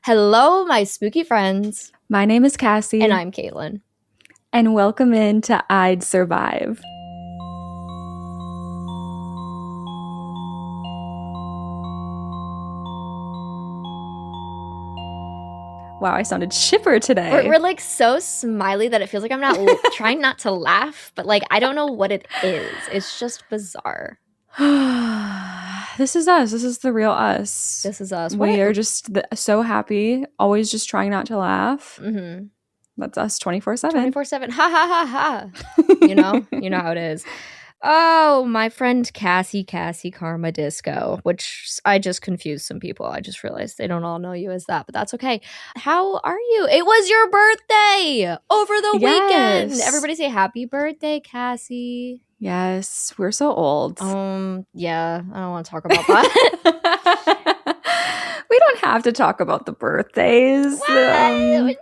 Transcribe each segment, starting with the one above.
Hello, my spooky friends. My name is Cassie. And I'm Caitlin. And welcome into I'd Survive. Wow, I sounded chipper today. We're like so smiley that it feels like I'm not trying not to laugh, but like I don't know what it is. It's just bizarre. This is us. This is the real us. This is us. We are just so happy, always just trying not to laugh. Mm-hmm. That's us 24/7. 24/7. Ha ha ha ha. You know how it is. Oh, my friend Cassie Karma Disco, which I just confused some people. I just realized they don't all know you as that, but that's okay. How are you? It was your birthday over the weekend. Everybody say happy birthday, Cassie. Yes, we're so old. Yeah, I don't want to talk about that. We don't have to talk about the birthdays. I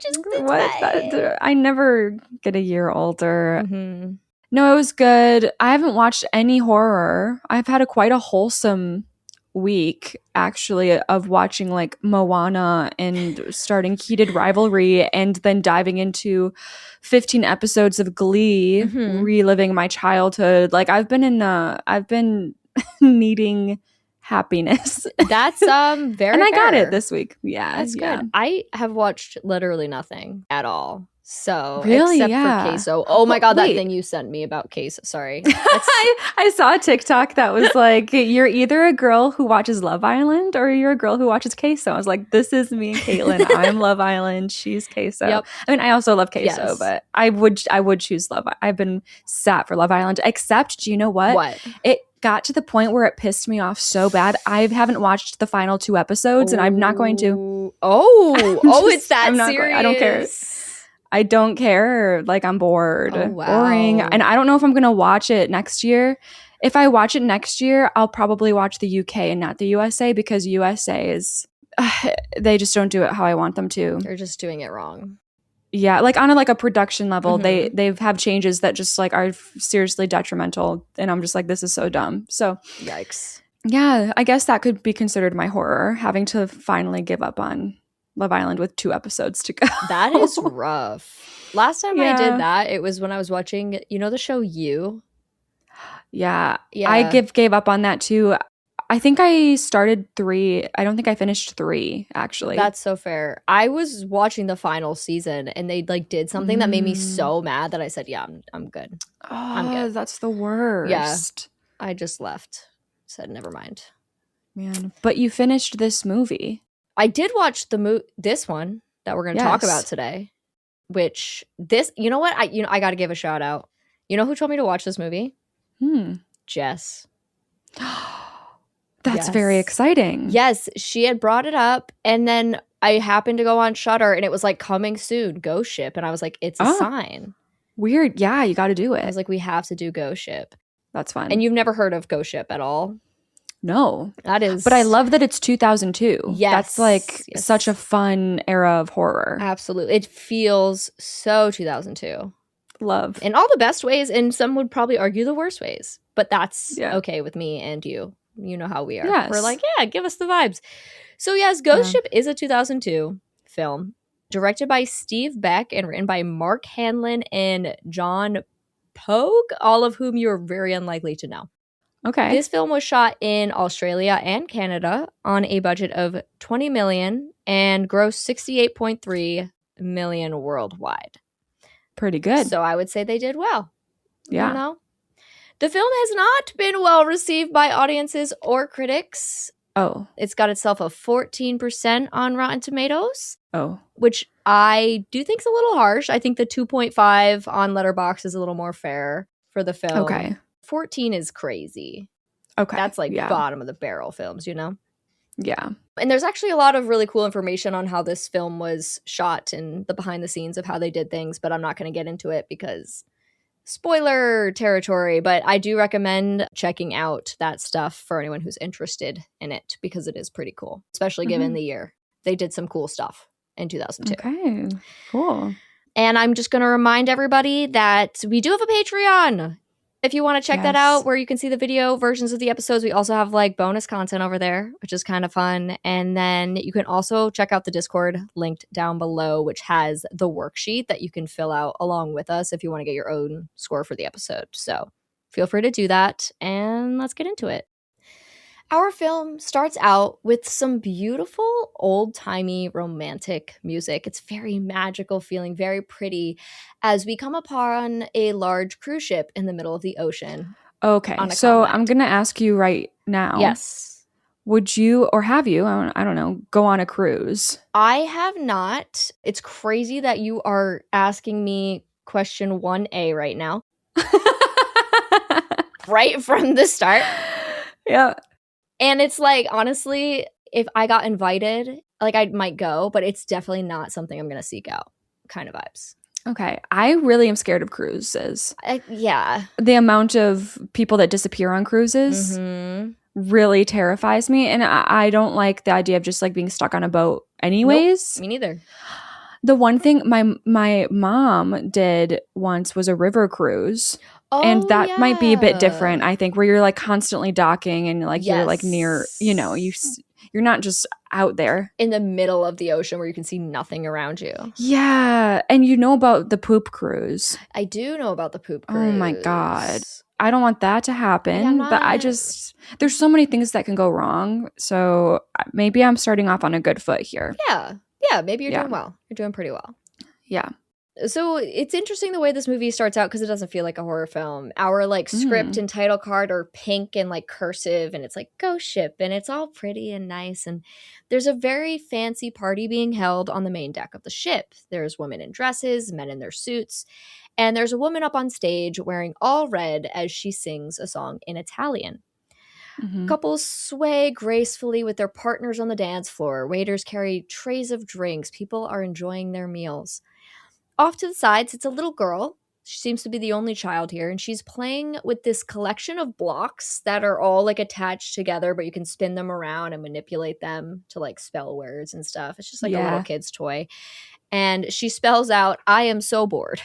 never get a year older. Mm-hmm. No, it was good. I haven't watched any horror. I've had quite a wholesome week, actually, of watching like Moana and starting Heated Rivalry and then diving into 15 episodes of Glee, reliving my childhood. Like I've been needing happiness. That's very and I fair. got it this week. Yeah, that's good. I have watched literally nothing at all. So really, except for Queso. Oh my god, that thing you sent me about Queso. Sorry. I saw a TikTok that was like, you're either a girl who watches Love Island or you're a girl who watches Queso. I was like, this is me and Caitlin. I'm Love Island. She's Queso. Yep. I mean, I also love Queso, but I would choose Love. I've been sat for Love Island. Except, do you know what? What? It got to the point where it pissed me off so bad. I haven't watched the final 2 episodes, and I'm not going to. It's that serious. I don't care. I don't care. Like, I'm bored. Oh, wow. Boring. And I don't know if I'm going to watch it next year. If I watch it next year, I'll probably watch the UK and not the USA, because USA is, they just don't do it how I want them to. They're just doing it wrong. Yeah, like on a production level, they've have changes that just like are seriously detrimental. And I'm just like, this is so dumb. So yikes. Yeah, I guess that could be considered my horror, having to finally give up on Love Island with 2 episodes to go. That is rough. Last time I did that, it was when I was watching, the show You? Yeah. I gave up on that too. I think I started 3. I don't think I finished 3, actually. That's so fair. I was watching the final season and they did something that made me so mad that I said, yeah, I'm good. I'm good. That's the worst. Yeah. I just left. Said, never mind. Man. But you finished this movie. I did watch this one that we're going to talk about today, which you know what? I got to give a shout out. You know who told me to watch this movie? Jess. That's very exciting. Yes, she had brought it up, and then I happened to go on Shudder, and it was like, coming soon, Ghost Ship, and I was like, it's a sign. Weird. Yeah, you got to do it. I was like, we have to do Ghost Ship. That's fun. And you've never heard of Ghost Ship at all? No. That is. But I love that it's 2002. Yes. That's like such a fun era of horror. Absolutely. It feels so 2002. Love. In all the best ways, and some would probably argue the worst ways. But that's okay with me and you. You know how we are. Yes. We're like, yeah, give us the vibes. So yes, Ghost Ship is a 2002 film directed by Steve Beck and written by Mark Hanlon and John Pogue, all of whom you're very unlikely to know. Okay. This film was shot in Australia and Canada on a budget of $20 million and grossed $68.3 million worldwide. Pretty good. So I would say they did well. Yeah. The film has not been well received by audiences or critics. Oh. It's got itself a 14% on Rotten Tomatoes. Oh. Which I do think is a little harsh. I think the 2.5 on Letterboxd is a little more fair for the film. Okay. 14 is crazy. Okay. That's like bottom of the barrel films, Yeah. And there's actually a lot of really cool information on how this film was shot and the behind the scenes of how they did things, but I'm not going to get into it because spoiler territory, but I do recommend checking out that stuff for anyone who's interested in it because it is pretty cool, especially given the year. They did some cool stuff in 2002. Okay, cool. And I'm just going to remind everybody that we do have a Patreon. If you want to check that out, where you can see the video versions of the episodes, we also have like bonus content over there, which is kind of fun. And then you can also check out the Discord linked down below, which has the worksheet that you can fill out along with us if you want to get your own score for the episode. So feel free to do that, and let's get into it. Our film starts out with some beautiful old-timey romantic music. It's very magical feeling, very pretty, as we come upon a large cruise ship in the middle of the ocean. Okay, so I'm going to ask you right now. Yes. Would you, or have you, I don't know, go on a cruise? I have not. It's crazy that you are asking me question 1A right now. Right from the start. Yeah. And it's like, honestly, if I got invited, like I might go, but it's definitely not something I'm going to seek out kind of vibes. Okay. I really am scared of cruises. Yeah. The amount of people that disappear on cruises really terrifies me. And I don't like the idea of just like being stuck on a boat anyways. Nope, me neither. The one thing my mom did once was a river cruise. And that might be a bit different, I think, where you're like constantly docking and like you're like near, you know, you're not just out there in the middle of the ocean where you can see nothing around you. Yeah. And you know about the poop cruise. I do know about the poop cruise. Oh my God. I don't want that to happen, but there's so many things that can go wrong. So maybe I'm starting off on a good foot here. Yeah. Yeah. Maybe you're doing well. You're doing pretty well. Yeah. So it's interesting the way this movie starts out because it doesn't feel like a horror film. Our like script and title card are pink and like cursive, and it's like ghost ship, and it's all pretty and nice. And there's a very fancy party being held on the main deck of the ship. There's women in dresses, men in their suits, and there's a woman up on stage wearing all red as she sings a song in Italian. Couples sway gracefully with their partners on the dance floor. Waiters carry trays of drinks. People are enjoying their meals. Off to the sides, it's a little girl. She seems to be the only child here, and she's playing with this collection of blocks that are all like attached together, but you can spin them around and manipulate them to like spell words and stuff. It's just like a little kid's toy. And she spells out, "I am so bored,"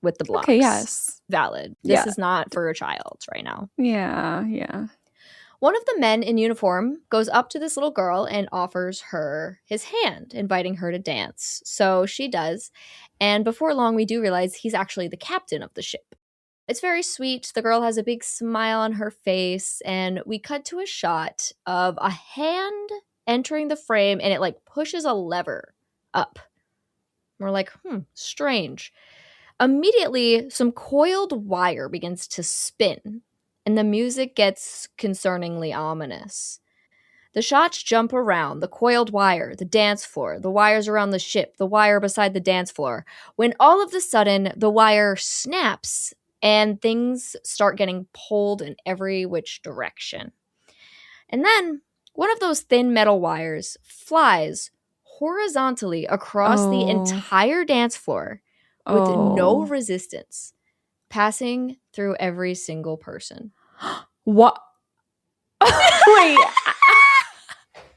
with the blocks. Okay, yes. Valid. This is not for a child right now. Yeah, yeah. One of the men in uniform goes up to this little girl and offers her his hand, inviting her to dance. So she does. And before long, we do realize he's actually the captain of the ship. It's very sweet. The girl has a big smile on her face. And we cut to a shot of a hand entering the frame, and it like pushes a lever up. We're like, strange. Immediately, some coiled wire begins to spin, and the music gets concerningly ominous. The shots jump around, the coiled wire, the dance floor, the wires around the ship, the wire beside the dance floor, when all of a sudden the wire snaps and things start getting pulled in every which direction. And then one of those thin metal wires flies horizontally across the entire dance floor with no resistance, passing through every single person. What? Wait.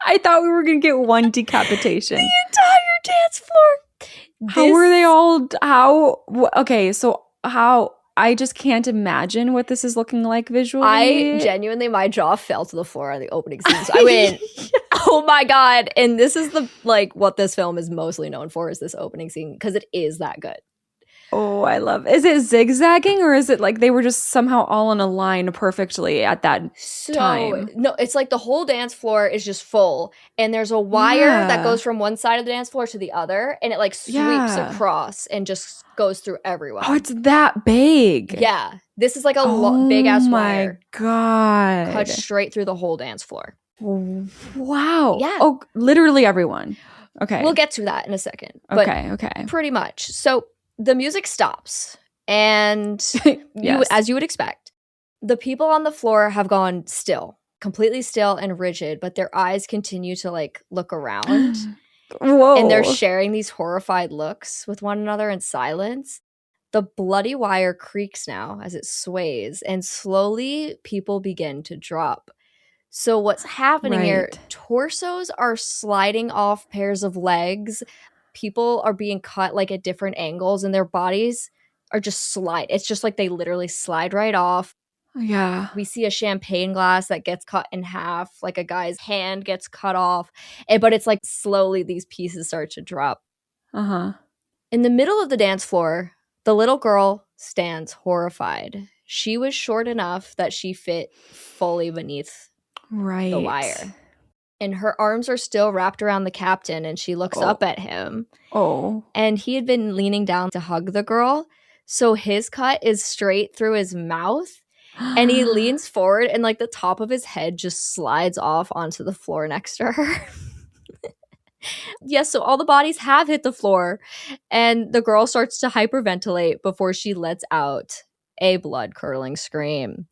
I thought we were going to get one decapitation. The entire dance floor. How were they all? Okay, so how? I just can't imagine what this is looking like visually. I genuinely, my jaw fell to the floor on the opening scene. So I went, oh my God. And this is what this film is mostly known for, is this opening scene, because it is that good. Oh, I love it. Is it zigzagging, or is it like they were just somehow all in a line perfectly at that time? No, it's like the whole dance floor is just full, and there's a wire that goes from one side of the dance floor to the other, and it like sweeps across and just goes through everyone. Oh, it's that big. Yeah. This is like a big ass wire. Oh my God. Cut straight through the whole dance floor. Wow. Yeah. Oh, literally everyone. Okay. We'll get to that in a second. But okay. Pretty much. So the music stops, and as you would expect, the people on the floor have gone still, completely still and rigid, but their eyes continue to like look around. Whoa. And they're sharing these horrified looks with one another in silence. The bloody wire creaks now as it sways, and slowly people begin to drop. So what's happening here, torsos are sliding off pairs of legs. People are being cut like at different angles, and their bodies are just slide. It's just like they literally slide right off. Yeah. We see a champagne glass that gets cut in half, like a guy's hand gets cut off, but it's like slowly these pieces start to drop. Uh-huh. In the middle of the dance floor, the little girl stands horrified. She was short enough that she fit fully beneath Right. the wire. And her arms are still wrapped around the captain, and she looks up at him. Oh. And he had been leaning down to hug the girl, so his cut is straight through his mouth. And he leans forward and like the top of his head just slides off onto the floor next to her. Yes, so all the bodies have hit the floor and the girl starts to hyperventilate before she lets out a blood-curdling scream.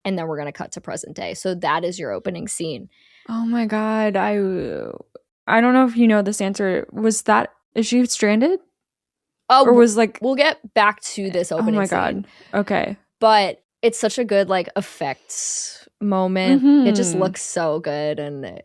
And then we're going to cut to present day. So that is your opening scene. Oh my God. I don't know if you know this answer. Is she stranded? Oh, or was like, we'll get back to this opening scene. Oh my God. Okay. But it's such a good like effects moment. Mm-hmm. It just looks so good, and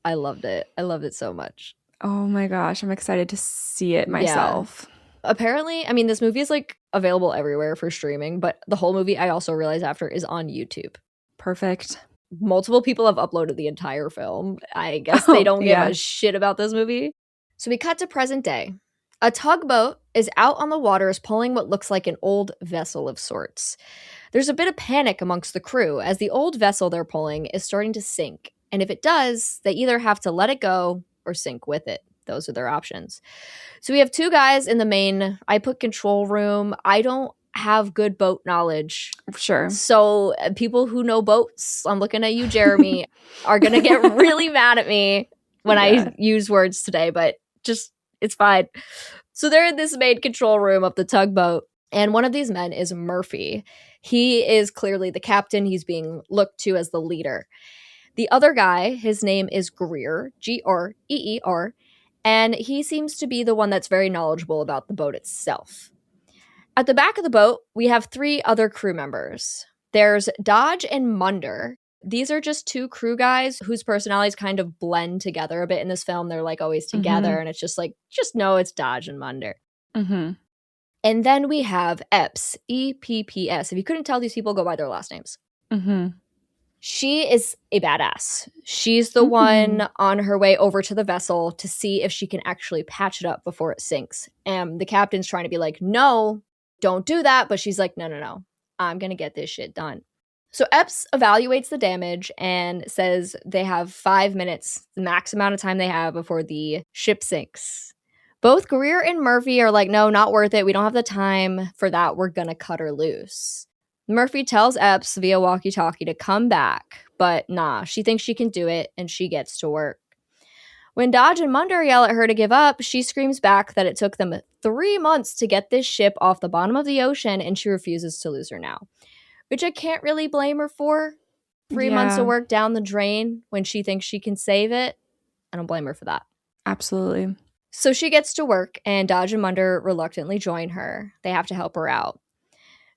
I loved it. I loved it so much. Oh my gosh, I'm excited to see it myself. Yeah. Apparently, I mean, this movie is like available everywhere for streaming, but the whole movie, I also realized after, is on YouTube. Perfect. Multiple people have uploaded the entire film. I guess they don't give a shit about this movie. So we cut to present day. A tugboat is out on the waters pulling what looks like an old vessel of sorts. There's a bit of panic amongst the crew as the old vessel they're pulling is starting to sink. And if it does, they either have to let it go or sink with it. Those are their options. So we have two guys in the main. I put control room. I don't have good boat knowledge. Sure. So people who know boats, I'm looking at you, Jeremy, are going to get really mad at me when I use words today, but just, it's fine. So they're in this main control room of the tugboat, and one of these men is Murphy. He is clearly the captain. He's being looked to as the leader. The other guy, his name is Greer, Greer, and he seems to be the one that's very knowledgeable about the boat itself. At the back of the boat, we have three other crew members. There's Dodge and Munder. These are just two crew guys whose personalities kind of blend together a bit in this film. They're like always together, and it's just like, just know it's Dodge and Munder. Mm-hmm. And then we have Epps, E-P-P-S. If you couldn't tell, these people go by their last names. Mm-hmm. She is a badass. She's the one on her way over to the vessel to see if she can actually patch it up before it sinks. And the captain's trying to be like, no, don't do that. But she's like, no. I'm going to get this shit done. So Epps evaluates the damage and says they have 5 minutes, the max amount of time they have before the ship sinks. Both Greer and Murphy are like, no, not worth it. We don't have the time for that. We're going to cut her loose. Murphy tells Epps via walkie-talkie to come back, but nah, she thinks she can do it, and she gets to work. When Dodge and Munder yell at her to give up, she screams back that it took them 3 months to get this ship off the bottom of the ocean, and she refuses to lose her now. Which I can't really blame her for. 3 months of work down the drain when she thinks she can save it. I don't blame her for that. Absolutely. So she gets to work, and Dodge and Munder reluctantly join her. They have to help her out.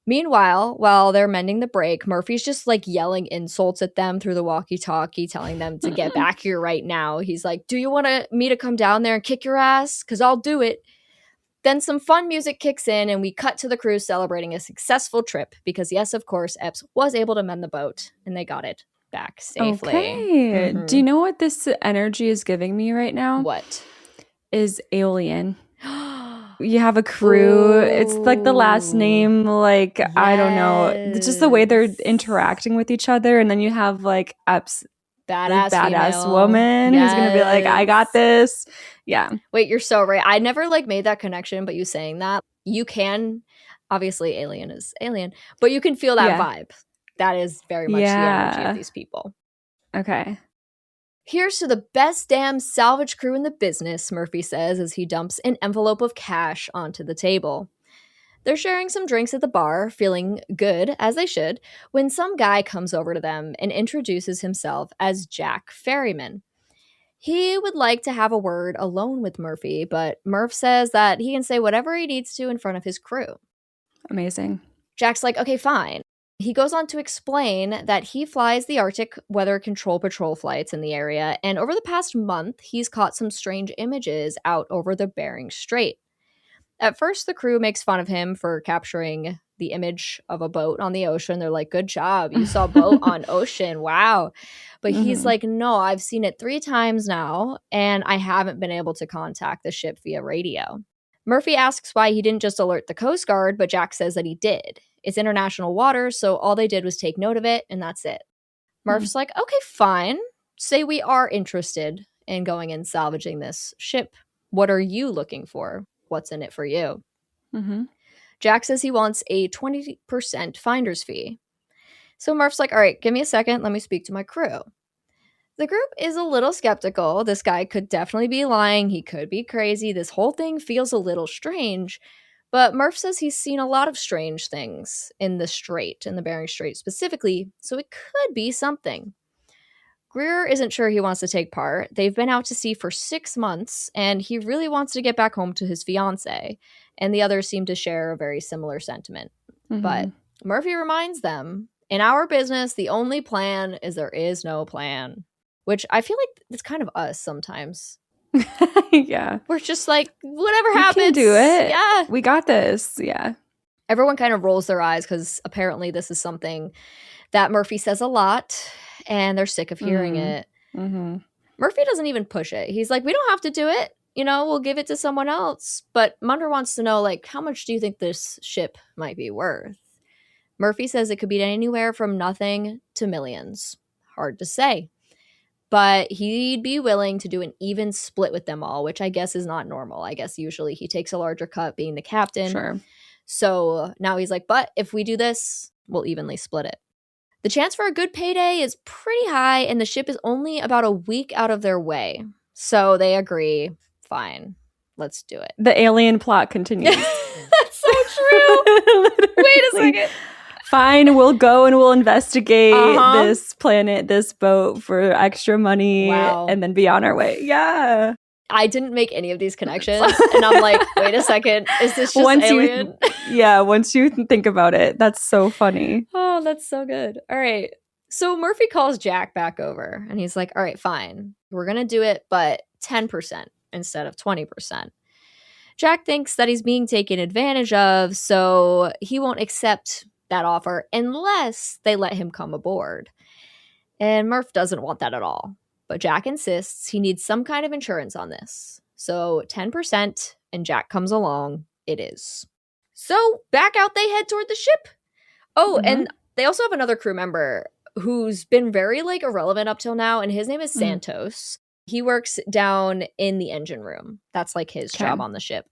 Meanwhile, while they're mending the break, Murphy's just like yelling insults at them through the walkie-talkie, telling them to get back here right now. He's like, do you want me to come down there and kick your ass? Because I'll do it. Then some fun music kicks in, and we cut to the crew celebrating a successful trip because, yes, of course, Epps was able to mend the boat, and they got it back safely. Okay. Do you know what this energy is giving me right now? What? Is Alien. You have a crew. Ooh. It's like the last name, like, yes. I don't know. It's just the way they're interacting with each other, and then you have, like, Epps. Badass woman who's gonna be like, I got this. Yeah. Wait, you're so right. I never like made that connection, but you saying that, you can, obviously Alien is Alien, but you can feel that vibe. That is very much the energy of these people. Okay. Here's to the best damn salvage crew in the business, Murphy says as he dumps an envelope of cash onto the table. They're sharing some drinks at the bar, feeling good, as they should, when some guy comes over to them and introduces himself as Jack Ferryman. He would like to have a word alone with Murphy, but Murph says that he can say whatever he needs to in front of his crew. Amazing. Jack's like, okay, fine. He goes on to explain that he flies the Arctic Weather Control Patrol flights in the area, and over the past month, he's caught some strange images out over the Bering Strait. At first, the crew makes fun of him for capturing the image of a boat on the ocean. They're like, good job. You saw a boat on ocean. Wow. But he's like, no, I've seen it 3 times now, and I haven't been able to contact the ship via radio. Murphy asks why he didn't just alert the Coast Guard, but Jack says that he did. It's international waters, so all they did was take note of it, and that's it. Murph's like, okay, fine. Say we are interested in going and salvaging this ship. What are you looking for? What's in it for you? Jack says he wants a 20% finder's fee. So Murph's like, all right, give me a second. Let me speak to my crew. The group is a little skeptical. This guy could definitely be lying. He could be crazy. This whole thing feels a little strange. But Murph says he's seen a lot of strange things in the Strait, in the Bering Strait specifically, so it could be something. Greer isn't sure he wants to take part. They've been out to sea for 6 months, and he really wants to get back home to his fiancée, and the others seem to share a very similar sentiment. But Murphy reminds them, in our business, the only plan is there is no plan, which I feel like it's kind of us sometimes. Yeah. We're just like, whatever happens. We can do it. Yeah. We got this. Yeah. Everyone kind of rolls their eyes because apparently this is something that Murphy says a lot, and they're sick of hearing it. Murphy doesn't even push it. He's like, we don't have to do it. We'll give it to someone else. But Munder wants to know, like, how much do you think this ship might be worth? Murphy says it could be anywhere from nothing to millions. Hard to say. But he'd be willing to do an even split with them all, which I guess is not normal. I guess usually he takes a larger cut being the captain. Sure. So now he's like, but if we do this, we'll evenly split it. The chance for a good payday is pretty high, and the ship is only about a week out of their way. So they agree, fine, let's do it. The alien plot continues. That's so true. Wait a second. Fine, we'll go and we'll investigate this planet, this boat for extra money, and then be on our way. Yeah. I didn't make any of these connections, and I'm like, wait a second, is this just alien? Once you think about it, that's so funny. Oh, that's so good. All right. So Murphy calls Jack back over, and he's like, all right, fine. We're going to do it, but 10% instead of 20%. Jack thinks that he's being taken advantage of, so he won't accept that offer unless they let him come aboard. And Murph doesn't want that at all. But Jack insists he needs some kind of insurance on this. So 10%, and Jack comes along. It is. So back out they head toward the ship. Oh, and they also have another crew member who's been very irrelevant up till now, and his name is Santos. He works down in the engine room. That's his job on the ship.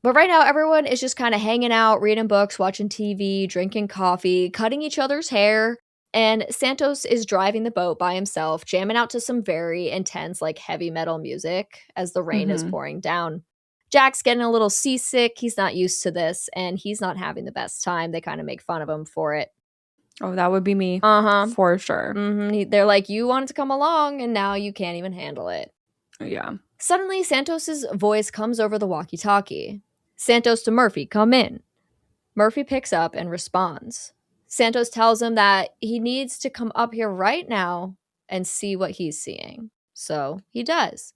But right now, everyone is just kind of hanging out, reading books, watching TV, drinking coffee, cutting each other's hair. And Santos is driving the boat by himself, jamming out to some very intense, heavy metal music as the rain is pouring down. Jack's getting a little seasick. He's not used to this, and he's not having the best time. They kind of make fun of him for it. Oh, that would be me. For sure. They're like, you wanted to come along, and now you can't even handle it. Yeah. Suddenly, Santos's voice comes over the walkie-talkie. Santos to Murphy, come in. Murphy picks up and responds. Santos tells him that he needs to come up here right now and see what he's seeing. So he does.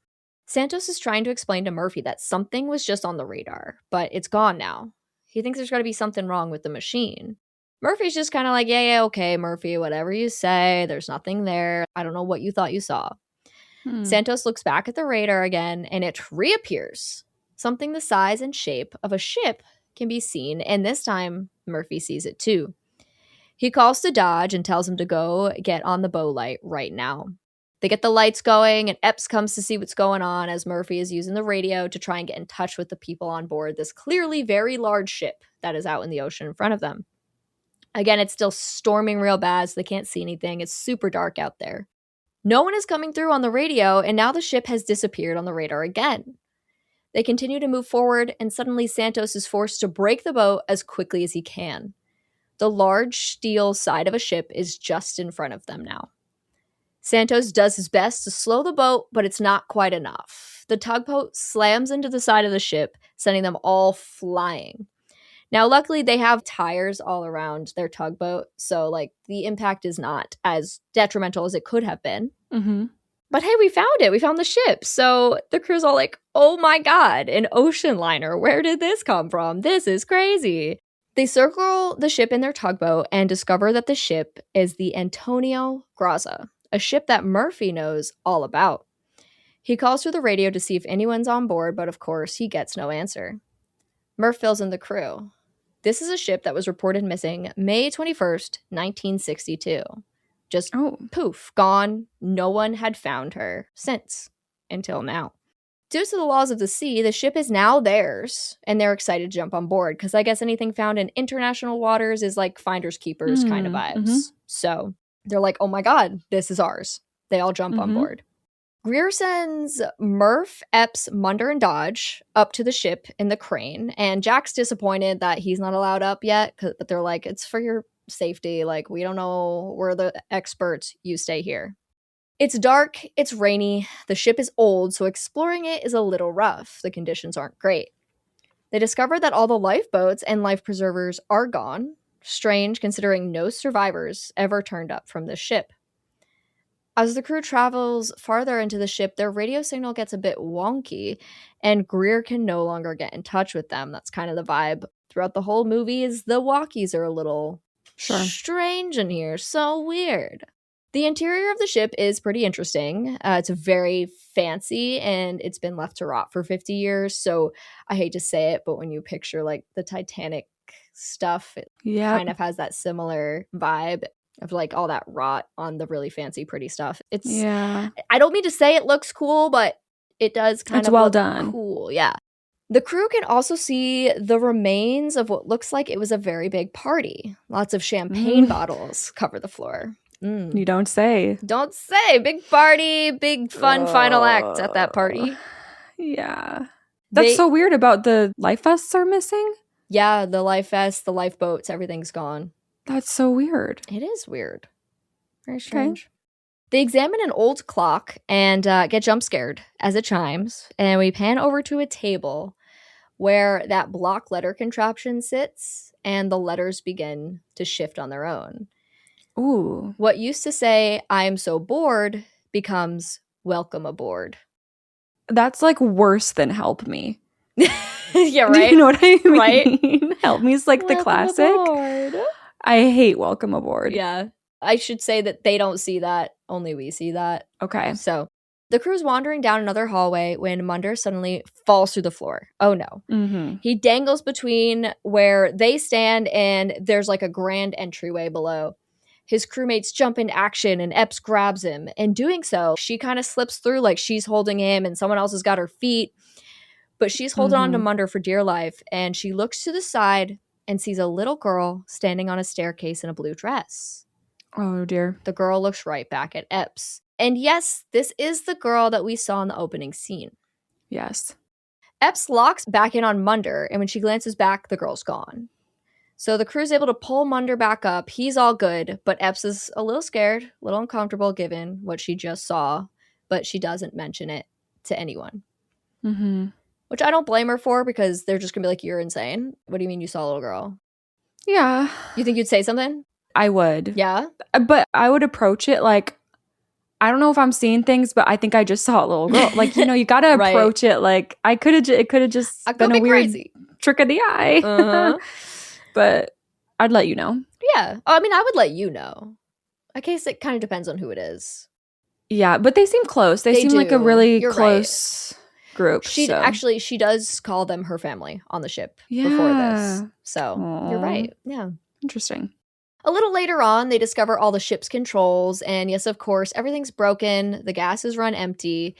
Santos is trying to explain to Murphy that something was just on the radar, but it's gone now. He thinks there's got to be something wrong with the machine. Murphy's just kind of like, yeah, okay, Murphy, whatever you say. There's nothing there. I don't know what you thought you saw. Santos looks back at the radar again, and it reappears. Something the size and shape of a ship can be seen, and this time, Murphy sees it too. He calls to Dodge and tells him to go get on the bow light right now. They get the lights going, and Epps comes to see what's going on as Murphy is using the radio to try and get in touch with the people on board this clearly very large ship that is out in the ocean in front of them. Again, it's still storming real bad, so they can't see anything. It's super dark out there. No one is coming through on the radio, and now the ship has disappeared on the radar again. They continue to move forward, and suddenly Santos is forced to brake the boat as quickly as he can. The large steel side of a ship is just in front of them now. Santos does his best to slow the boat, but it's not quite enough. The tugboat slams into the side of the ship, sending them all flying. Now, luckily, they have tires all around their tugboat, so the impact is not as detrimental as it could have been. But hey, we found it. We found the ship. So the crew's all like, oh my God, an ocean liner. Where did this come from? This is crazy. They circle the ship in their tugboat and discover that the ship is the Antonio Graza, a ship that Murphy knows all about. He calls through the radio to see if anyone's on board, but of course, he gets no answer. Murph fills in the crew. This is a ship that was reported missing May 21st, 1962. Just poof, gone. No one had found her since, until now. Due to the laws of the sea, the ship is now theirs, and they're excited to jump on board, because I guess anything found in international waters is like finders keepers kind of vibes. Mm-hmm. So they're like, oh my God, this is ours. They all jump on board. Greer sends Murph, Epps, Munder, and Dodge up to the ship in the crane, and Jack's disappointed that he's not allowed up yet, but they're like, it's for your safety. Like, we don't know. We're the experts. You stay here. It's dark, it's rainy, the ship is old, so exploring it is a little rough. The conditions aren't great. They discover that all the lifeboats and life preservers are gone. Strange, considering no survivors ever turned up from the ship. As the crew travels farther into the ship, their radio signal gets a bit wonky, and Greer can no longer get in touch with them. That's kind of the vibe throughout the whole movie, is the walkies are a little strange in here. So weird. The interior of the ship is pretty interesting. It's very fancy, and it's been left to rot for 50 years. So I hate to say it, but when you picture like the Titanic stuff, it kind of has that similar vibe of like all that rot on the really fancy, pretty stuff. It's I don't mean to say it looks cool, but it does kind of well look done. Cool. Yeah. The crew can also see the remains of what looks like it was a very big party. Lots of champagne bottles cover the floor. You don't say. Don't say. Big party, big fun final act at that party. Yeah. That's so weird about the life vests are missing. Yeah, the life vests, the lifeboats, everything's gone. That's so weird. It is weird. Very strange. Okay. They examine an old clock and get jump scared as it chimes. And we pan over to a table where that block letter contraption sits, and the letters begin to shift on their own. Ooh. What used to say, I am so bored, becomes welcome aboard. That's like worse than help me. Yeah, right? Do you know what I mean? Right? Help me is like the classic. Aboard. I hate welcome aboard. Yeah. I should say that they don't see that. Only we see that. Okay. So the crew's wandering down another hallway when Munder suddenly falls through the floor. Oh no. Mm-hmm. He dangles between where they stand and there's like a grand entryway below. His crewmates jump into action and Epps grabs him. In doing so, she kind of slips through like she's holding him and someone else has got her feet. But she's holding on to Munder for dear life, and she looks to the side and sees a little girl standing on a staircase in a blue dress. Oh dear. The girl looks right back at Epps. And yes, this is the girl that we saw in the opening scene. Yes. Epps locks back in on Munder, and when she glances back, the girl's gone. So the crew's able to pull Munder back up. He's all good, but Epps is a little scared, a little uncomfortable given what she just saw, but she doesn't mention it to anyone. Mm-hmm. Which I don't blame her for, because they're just going to be like, you're insane. What do you mean you saw a little girl? Yeah. You think you'd say something? I would. Yeah? But I would approach it like, I don't know if I'm seeing things, but I think I just saw a little girl. Like, you know, you got to Right. approach it like, it could have just been a weird trick of the eye. Uh-huh. But I'd let you know. Yeah. Oh, I mean, I would let you know. I guess it kind of depends on who it is. Yeah, but they seem close. They seem do. like a really You're close group. Actually, she does call them her family on the ship before this. So you're right. Yeah. Interesting. A little later on, they discover all the ship's controls. And yes, of course, everything's broken. The gases run empty.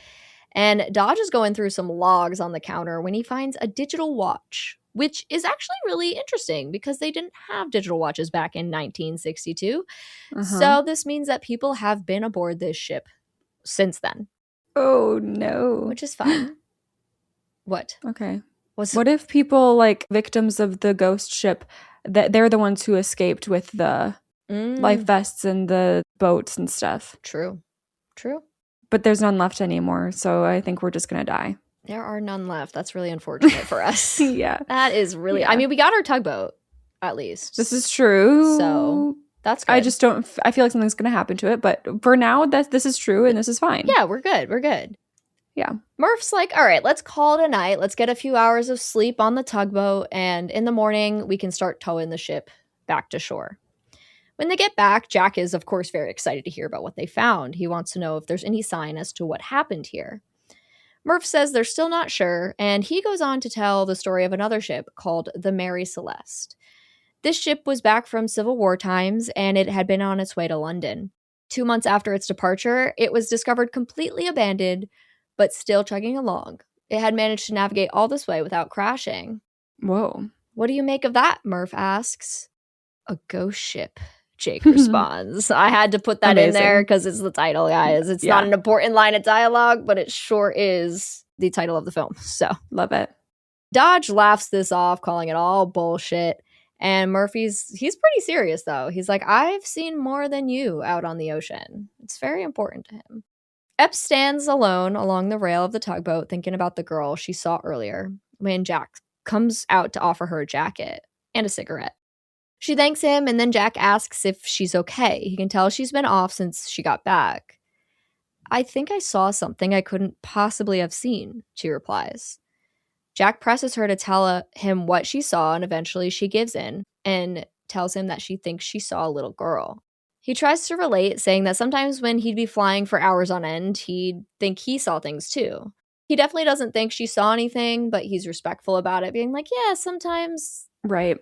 And Dodge is going through some logs on the counter when he finds a digital watch, which is actually really interesting because they didn't have digital watches back in 1962. So this means that people have been aboard this ship since then. Oh, no. Which is fine. What? Okay. What if people, like, victims of the ghost ship, they're the ones who escaped with the life vests and the boats and stuff? True. But there's none left anymore, so I think we're just going to die. There are none left. That's really unfortunate for us. Yeah. That is really... Yeah. I mean, we got our tugboat, at least. This is true. So... That's good. I just don't. I feel like something's going to happen to it. But for now, this is true and this is fine. Yeah, we're good. We're good. Yeah. Murph's like, all right, let's call it a night. Let's get a few hours of sleep on the tugboat. And in the morning, we can start towing the ship back to shore. When they get back, Jack is, of course, very excited to hear about what they found. He wants to know if there's any sign as to what happened here. Murph says they're still not sure, and he goes on to tell the story of another ship called the Mary Celeste. This ship was back from Civil War times, and it had been on its way to London. 2 months after its departure, it was discovered completely abandoned, but still chugging along. It had managed to navigate all this way without crashing. Whoa. What do you make of that? Murph asks. A ghost ship, Jake responds. I had to put that in there because it's the title, guys. It's not an important line of dialogue, but it sure is the title of the film. So love it. Dodge laughs this off, calling it all bullshit. And he's pretty serious, though. He's like, I've seen more than you out on the ocean. It's very important to him. Epps stands alone along the rail of the tugboat, thinking about the girl she saw earlier when Jack comes out to offer her a jacket and a cigarette. She thanks him, and then Jack asks if she's okay. He can tell she's been off since she got back. I think I saw something I couldn't possibly have seen, she replies. Jack presses her to tell him what she saw, and eventually she gives in and tells him that she thinks she saw a little girl. He tries to relate, saying that sometimes when he'd be flying for hours on end, he'd think he saw things too. He definitely doesn't think she saw anything, but he's respectful about it, being like, yeah, sometimes right.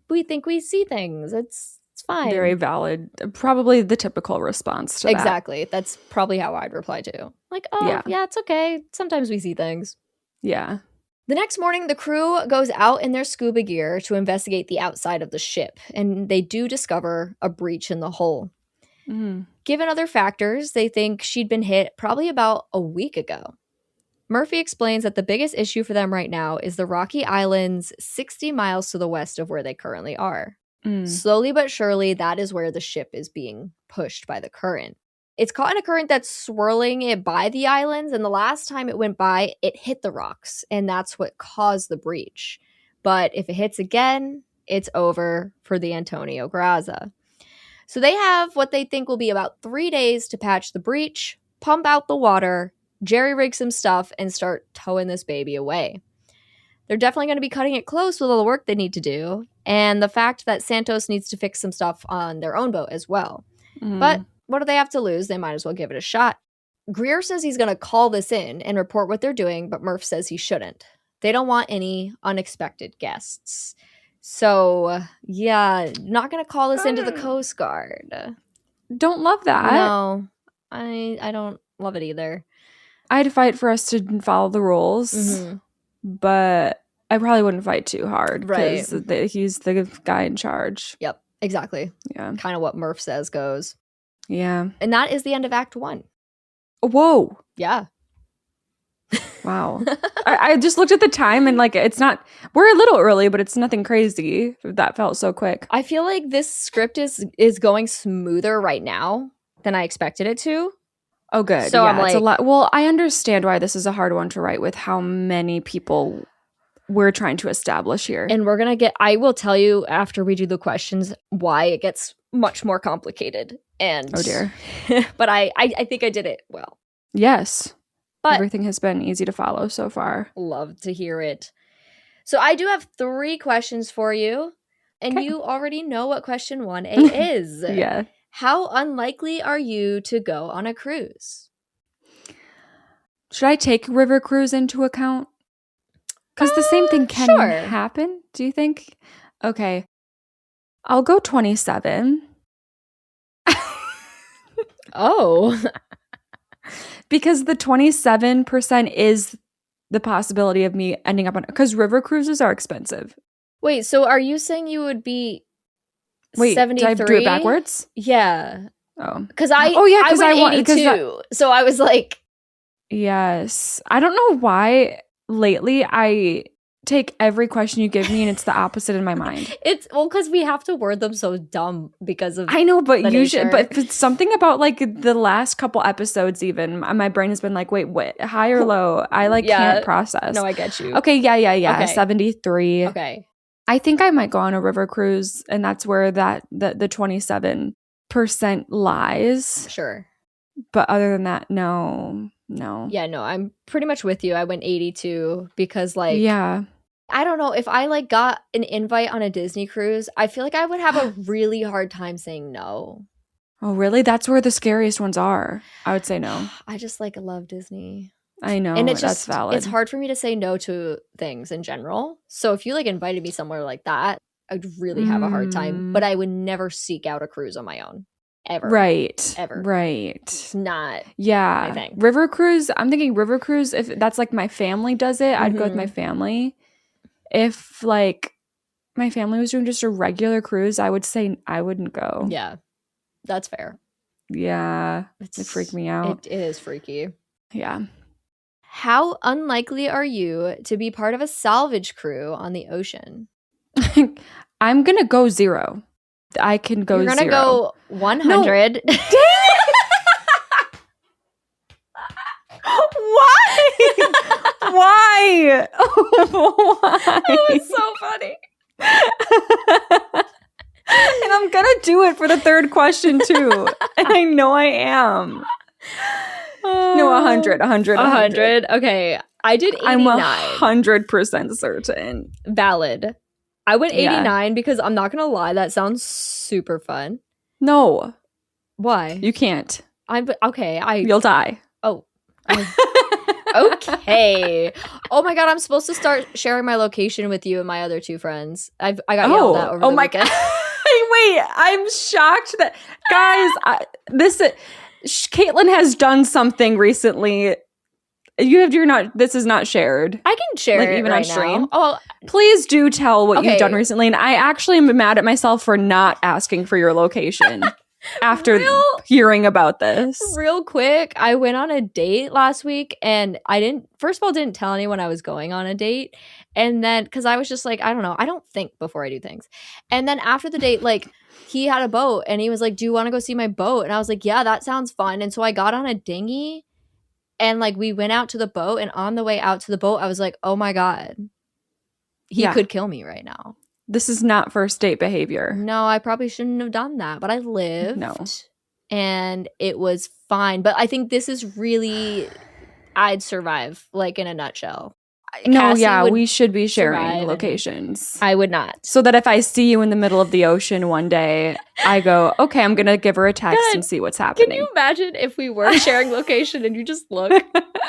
we think we see things. It's fine. Very valid. Probably the typical response to that. Exactly. That's probably how I'd reply too. Like, oh, yeah, it's okay. Sometimes we see things. Yeah. The next morning, the crew goes out in their scuba gear to investigate the outside of the ship, and they do discover a breach in the hull. Mm. Given other factors, they think she'd been hit probably about a week ago. Murphy explains that the biggest issue for them right now is the rocky islands 60 miles to the west of where they currently are. Mm. Slowly but surely, that is where the ship is being pushed by the current. It's caught in a current that's swirling it by the islands, and the last time it went by, it hit the rocks, and that's what caused the breach. But if it hits again, it's over for the Antonio Graza. So they have what they think will be about 3 days to patch the breach, pump out the water, jerry-rig some stuff, and start towing this baby away. They're definitely going to be cutting it close with all the work they need to do, and the fact that Santos needs to fix some stuff on their own boat as well. Mm. But what do they have to lose? They might as well give it a shot. Greer says he's going to call this in and report what they're doing, but Murph says he shouldn't. They don't want any unexpected guests. So, yeah, not going to call this into the Coast Guard. Don't love that. No, I don't love it either. I'd fight for us to follow the rules, but I probably wouldn't fight too hard. Right. Because he's the guy in charge. Yep, exactly. Yeah. Kind of what Murph says goes. Yeah. And that is the end of Act 1. Whoa. Yeah. Wow. I just looked at the time and like it's not, we're a little early, but it's nothing crazy. That felt so quick. I feel like this script is going smoother right now than I expected it to. Oh, good. So yeah, I'm like, it's a lot. Well, I understand why this is a hard one to write with how many people we're trying to establish here. And I will tell you after we do the questions why it gets much more complicated. And oh dear. But I think I did it well. Yes. But everything has been easy to follow so far. Love to hear it. So I do have 3 questions for you. And you already know what question 1A is. Yeah. How unlikely are you to go on a cruise? Should I take river cruise into account? Because the same thing can happen, do you think? Okay. I'll go 27. Oh. Because the 27% is the possibility of me ending up on... Because river cruises are expensive. Wait, so are you saying you would be 73? Did I do it backwards? Yeah. Oh. Because I went 82. So I was like... Yes. I don't know why lately I take every question you give me and it's the opposite in my mind. It's because we have to word them so dumb because of I know, but usually, but something about like the last couple episodes, even my brain has been like, wait, what? High or low? I can't process. No, I get you. Okay, yeah. Okay. 73. Okay. I think I might go on a river cruise, and that's where the 27% lies. Sure. But other than that, no. Yeah, no, I'm pretty much with you. I went 82 because like Yeah. I don't know, if I like got an invite on a Disney cruise, I feel like I would have a really hard time saying no. Oh, really? That's where the scariest ones are. I would say no. I just like love Disney. I know, And it's that's just valid. it's hard for me to say no to things in general. So if you like invited me somewhere like that, I'd really have a hard time. But I would never seek out a cruise on my own. Ever. Right. Ever. Right. It's not Yeah. my thing. River cruise, I'm thinking river cruise, if that's like my family does it, I'd go with my Mhm. family. If like my family was doing just a regular cruise, I would say I wouldn't go. Yeah. That's fair. Yeah. It freaked me out. It is freaky. Yeah. How unlikely are you to be part of a salvage crew on the ocean? I'm going to go 0. I can go 0. You're going to go 100. No. Dang it! Why? Why? Why? That was so funny. And I'm going to do it for the third question too. And I know I am. No, 100. 100. Okay. I did 89. I'm 100% certain. Valid. I went 89 because I'm not going to lie. That sounds super fun. No. Why? You can't. Okay. You'll die. Oh. Okay. Oh my God. I'm supposed to start sharing my location with you and my other 2 friends. I got yelled at over the weekend. Wait, I'm shocked that guys. Caitlin has done something recently. This is not shared. I can share it even right on stream. now. Oh, please do tell what you've Okay. done recently. And I actually am mad at myself for not asking for your location after hearing about this. real quick, I went on a date last week and I didn't tell anyone I was going on a date. And then, because I was just like, I don't know, I don't think before I do things. And then after the date, like, he had a boat and he was like, do you want to go see my boat? And I was like, yeah, that sounds fun. And so I got on a dinghy and like we went out to the boat. And on the way out to the boat, I was like, oh my God, he could kill me right now. This is not first date behavior. No, I probably shouldn't have done that, but I lived. No. And it was fine. But I think this is really, I'd survive, like in a nutshell. No, Cassie yeah, would we should be sharing survive. locations. I would not. So that if I see you in the middle of the ocean one day, I go, okay, I'm going to give her a text God, and see what's happening. Can you imagine if we were sharing location and you just look?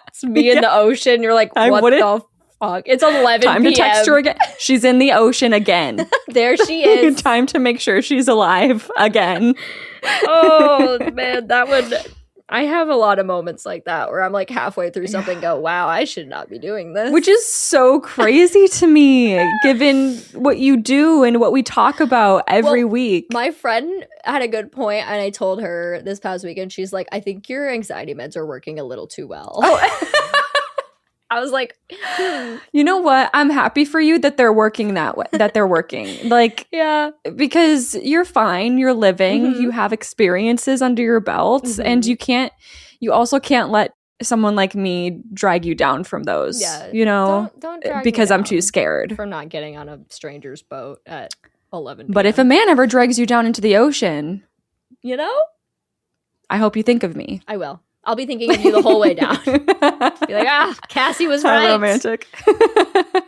It's me in the ocean. You're like, what the fuck? It's 11 Time p.m. to text her again. She's in the ocean again. There she is. Time to make sure she's alive again. Oh, man, that would... I have a lot of moments like that where I'm like halfway through something go, wow, I should not be doing this. Which is so crazy to me, given what you do and what we talk about every week. My friend had a good point, and I told her this past weekend, she's like, I think your anxiety meds are working a little too well. Oh. I was like, You know what? I'm happy for you that they're working that way, that they're working. Like, yeah. Because you're fine, you're living, you have experiences under your belt, and you also can't let someone like me drag you down from those. Yeah. You know? Don't drag because me I'm down too scared. for not getting on a stranger's boat at 11 But if a man ever drags you down into the ocean, you know? I hope you think of me. I will. I'll be thinking of you the whole way down. Be like, Cassie was right. How romantic.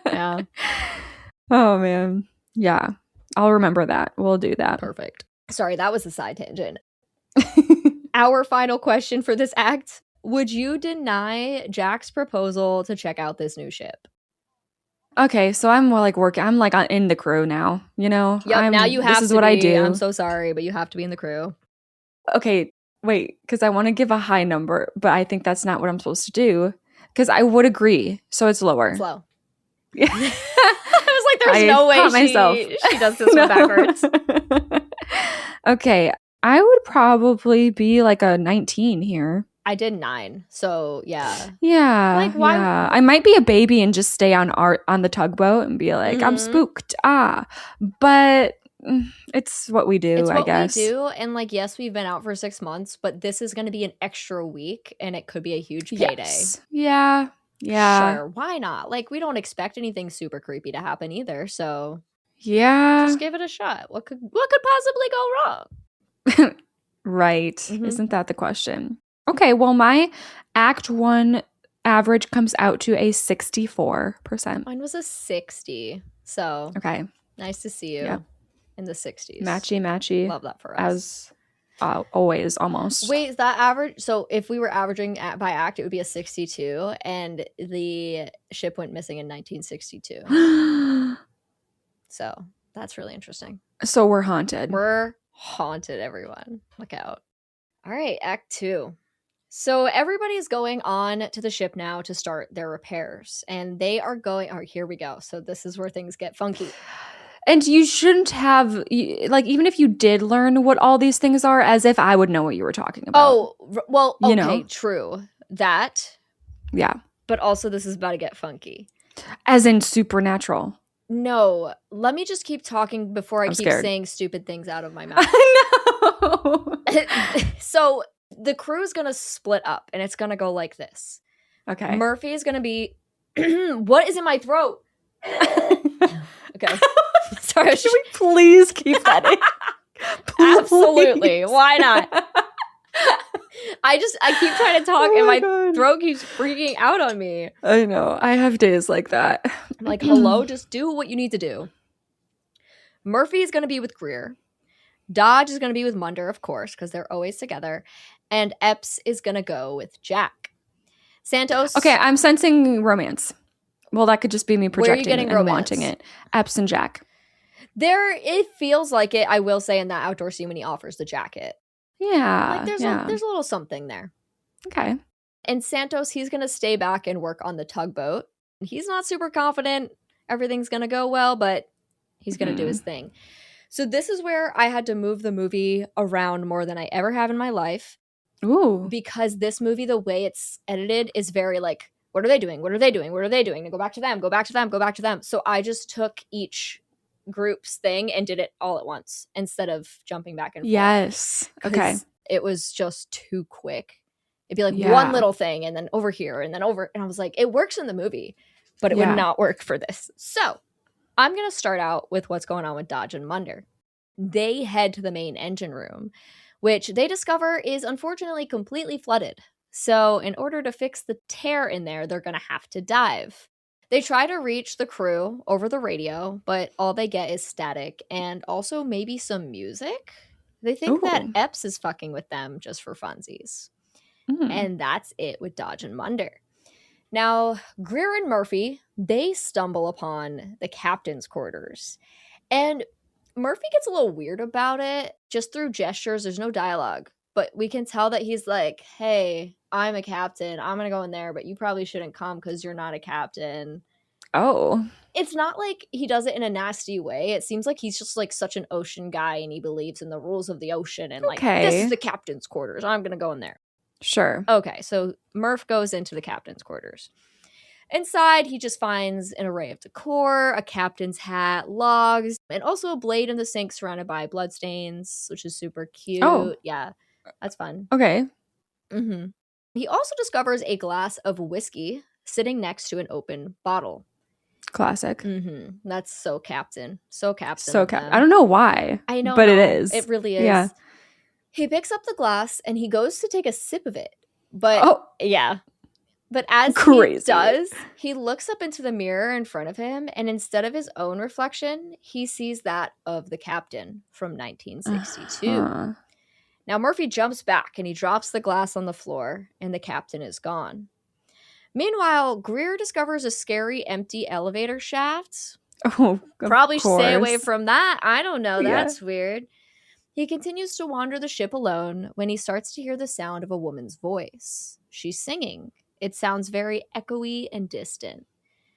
Yeah. Oh, man. Yeah. I'll remember that. We'll do that. Perfect. Sorry, that was a side tangent. Our final question for this act. Would you deny Jack's proposal to check out this new ship? Okay, so I'm more like working. I'm like in the crew now, you know? Yep, now you have to This is what I do. I'm so sorry, but you have to be in the crew. Okay, wait, because I want to give a high number, but I think that's not what I'm supposed to do. Because I would agree, so it's lower. It's low. Yeah. I was like, there's no way she does this one backwards. Okay, I would probably be like a 19 here. I did 9, so yeah. Yeah. Like, why? Yeah. I might be a baby and just stay on the tugboat and be like, I'm spooked. But it's what we do, It's what I guess. we do, and like, yes, we've been out for 6 months, but this is going to be an extra week, and it could be a huge payday. Yes. Yeah. Yeah. Sure, why not? Like, we don't expect anything super creepy to happen either, so. Yeah. Just give it a shot. What could possibly go wrong? Right. Mhm. Isn't that the question? Okay, well, my Act 1 average comes out to a 64%. Mine was a 60. So Okay. nice to see you Yeah. in the 60s. Matchy. Love that for us. As always, almost. Wait, is that average? So if we were averaging by act, it would be a 62, and the ship went missing in 1962. So that's really interesting. So we're haunted. We're haunted, everyone. Look out. All right, Act 2. So everybody's going on to the ship now to start their repairs. And they are going... Oh, here we go. So this is where things get funky. And you shouldn't have, like, even if you did learn what all these things are, as if I would know what you were talking about. Oh, well, okay, You know? true. That. Yeah. But also this is about to get funky. As in supernatural. No, let me just keep talking before I I'm keep scared. saying stupid things out of my mouth. I know. So the crew is going to split up, and it's going to go like this. Okay. Murphy is going to be... What is in my throat? Okay. Sorry. Can we please keep that in? Please. Absolutely. Why not? I keep trying to talk, and my throat keeps freaking out on me. I know. I have days like that. I'm like, hello, just do what you need to do. Murphy is going to be with Greer. Dodge is going to be with Munder, of course, because they're always together. And Epps is going to go with Jack. Santos. Okay, I'm sensing romance. Well, that could just be me projecting getting and romance? wanting it. Epps and Jack. It feels like it, I will say, in that outdoor scene when he offers the jacket. Yeah. Like there's a little something there. Okay. And Santos, he's going to stay back and work on the tugboat. He's not super confident everything's going to go well, but he's going to do his thing. So this is where I had to move the movie around more than I ever have in my life. Ooh. Because this movie, the way it's edited, is very like, what are they doing? What are they doing? What are they doing? And go back to them, go back to them, go back to them. So I just took each group's thing and did it all at once instead of jumping back and forth. Yes. Okay. It was just too quick. It'd be like one little thing and then over here and then over. And I was like, it works in the movie, but it would not work for this. So I'm going to start out with what's going on with Dodge and Munder. They head to the main engine room, which they discover is unfortunately completely flooded. So in order to fix the tear in there, they're going to have to dive. They try to reach the crew over the radio, but all they get is static and also maybe some music. They think that Epps is fucking with them just for funsies. And that's it with Dodge and Munder. Now, Greer and Murphy, they stumble upon the captain's quarters. And Murphy gets a little weird about it, just through gestures. There's no dialogue. But we can tell that he's like, hey, I'm a captain. I'm going to go in there, but you probably shouldn't come because you're not a captain. Oh. It's not like he does it in a nasty way. It seems like he's just like such an ocean guy and he believes in the rules of the ocean. And like, this is the captain's quarters. I'm going to go in there. Sure. Okay, so Murph goes into the captain's quarters. Inside, he just finds an array of decor, a captain's hat, logs, and also a blade in the sink surrounded by bloodstains, which is super cute. Oh. Yeah, that's fun. Okay. Mm-hmm. He also discovers a glass of whiskey sitting next to an open bottle. Classic. Mm-hmm. That's so captain. So captain. So captain. I don't know why. I know. But it is. It really is. Yeah. He picks up the glass and he goes to take a sip of it. But yeah. But as he does, he looks up into the mirror in front of him, and instead of his own reflection, he sees that of the captain from 1962. Now, Murphy jumps back, and he drops the glass on the floor, and the captain is gone. Meanwhile, Greer discovers a scary, empty elevator shaft. Oh, probably stay away from that. I don't know. That's weird. He continues to wander the ship alone when he starts to hear the sound of a woman's voice. She's singing. It sounds very echoey and distant.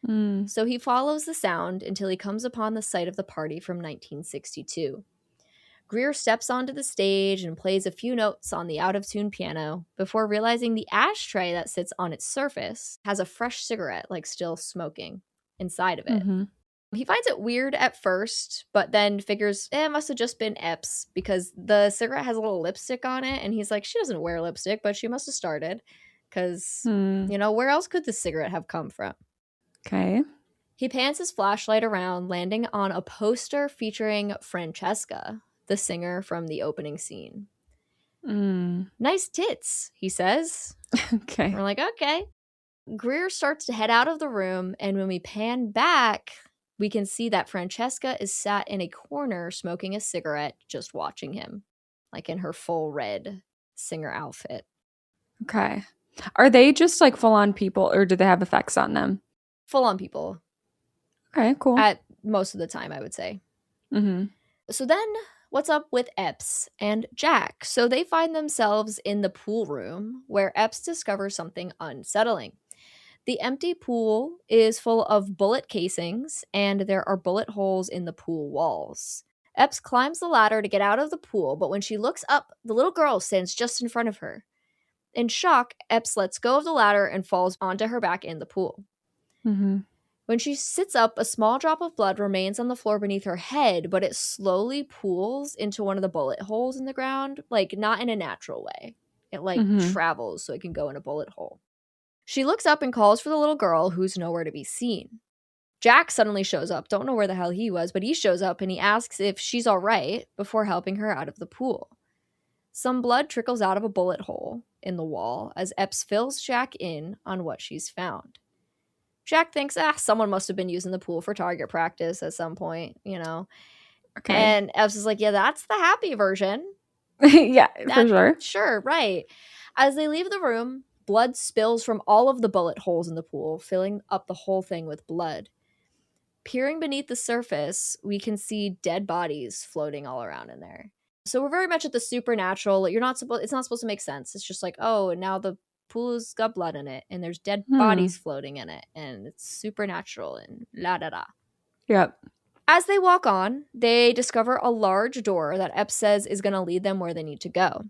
So he follows the sound until he comes upon the site of the party from 1962. Greer steps onto the stage and plays a few notes on the out-of-tune piano before realizing the ashtray that sits on its surface has a fresh cigarette, like still smoking, inside of it. He finds it weird at first, but then figures it must have just been Epps because the cigarette has a little lipstick on it, and he's like, she doesn't wear lipstick, but she must have started. Because, you know, where else could the cigarette have come from? Okay. He pans his flashlight around, landing on a poster featuring Francesca, the singer from the opening scene. Nice tits, he says. Okay. We're like, okay. Greer starts to head out of the room, and when we pan back, we can see that Francesca is sat in a corner smoking a cigarette, just watching him, like in her full red singer outfit. Okay. Are they just like full-on people, or do they have effects on them? Full-on people. Okay, cool. At most of the time, I would say. Mm-hmm. So then, what's up with Epps and Jack? So they find themselves in the pool room, where Epps discovers something unsettling. The empty pool is full of bullet casings, and there are bullet holes in the pool walls. Epps climbs the ladder to get out of the pool, but when she looks up, the little girl stands just in front of her. In shock, Epps lets go of the ladder and falls onto her back in the pool. Mm-hmm. When she sits up, a small drop of blood remains on the floor beneath her head, but it slowly pools into one of the bullet holes in the ground, like not in a natural way. It travels so it can go in a bullet hole. She looks up and calls for the little girl, who's nowhere to be seen. Jack suddenly shows up. Don't know where the hell he was, but he shows up and he asks if she's all right before helping her out of the pool. Some blood trickles out of a bullet hole in the wall as Epps fills Jack in on what she's found. Jack thinks, someone must have been using the pool for target practice at some point, you know. Okay. And Epps is like, yeah, that's the happy version. Yeah, for sure. Sure, right. As they leave the room, blood spills from all of the bullet holes in the pool, filling up the whole thing with blood. Peering beneath the surface, we can see dead bodies floating all around in there. So we're very much at the supernatural. It's not supposed to make sense. It's just like, oh, now the pool's got blood in it, and there's dead bodies floating in it, and it's supernatural, and la-da-da. Yep. As they walk on, they discover a large door that Epps says is going to lead them where they need to go.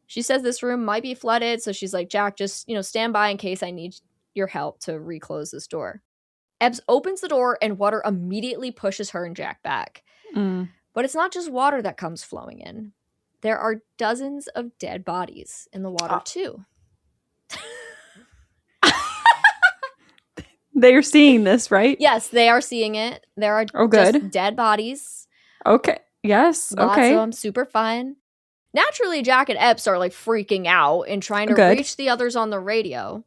She says this room might be flooded, so she's like, Jack, just, stand by in case I need your help to reclose this door. Epps opens the door, and water immediately pushes her and Jack back. But it's not just water that comes flowing in. There are dozens of dead bodies in the water, too. They're seeing this, right? Yes, they are seeing it. There are just dead bodies. Okay. Yes. Lots okay. of them. Super fun. Naturally, Jack and Epps are like freaking out and trying to reach the others on the radio.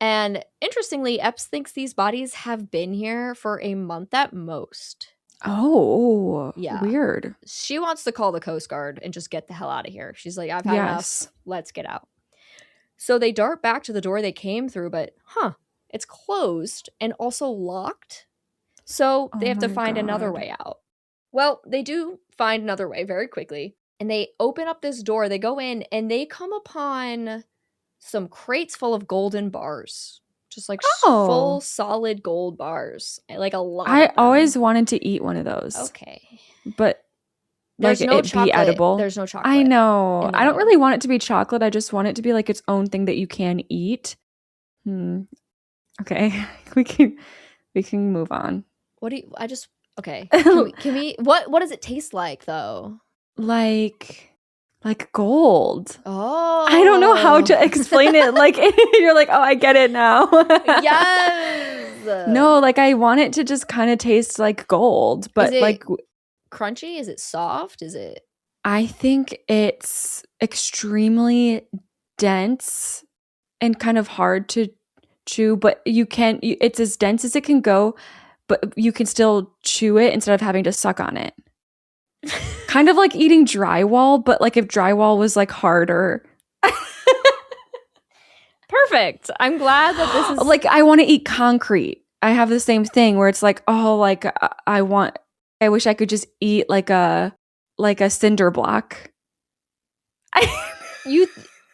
And interestingly, Epps thinks these bodies have been here for a month at most. Oh, yeah. Weird. She wants to call the Coast Guard and just get the hell out of here. She's like, I've had enough. Let's get out. So they dart back to the door they came through, but it's closed and also locked. So they have to find another way out. Well, they do find another way very quickly. And they open up this door. They go in and they come upon some crates full of golden bars. Just like full solid gold bars. Like a lot. I always wanted to eat one of those. Okay. But there's no chocolate. Be edible. There's no chocolate. I know. I don't really want it to be chocolate. I just want it to be like its own thing that you can eat. Okay. We can move on. Okay. Can we what does it taste like though? Like gold. Oh. I don't know how to explain it. Like you're like, oh, I get it now. Yes. No, like I want it to just kind of taste like gold, but like crunchy? Is it soft? Is it? I think it's extremely dense and kind of hard to chew, but it's as dense as it can go, but you can still chew it instead of having to suck on it. Kind of like eating drywall, but like if drywall was like harder. Perfect. I'm glad that this is like I want to eat concrete. I have the same thing where it's like, oh, like I wish I could just eat like a cinder block.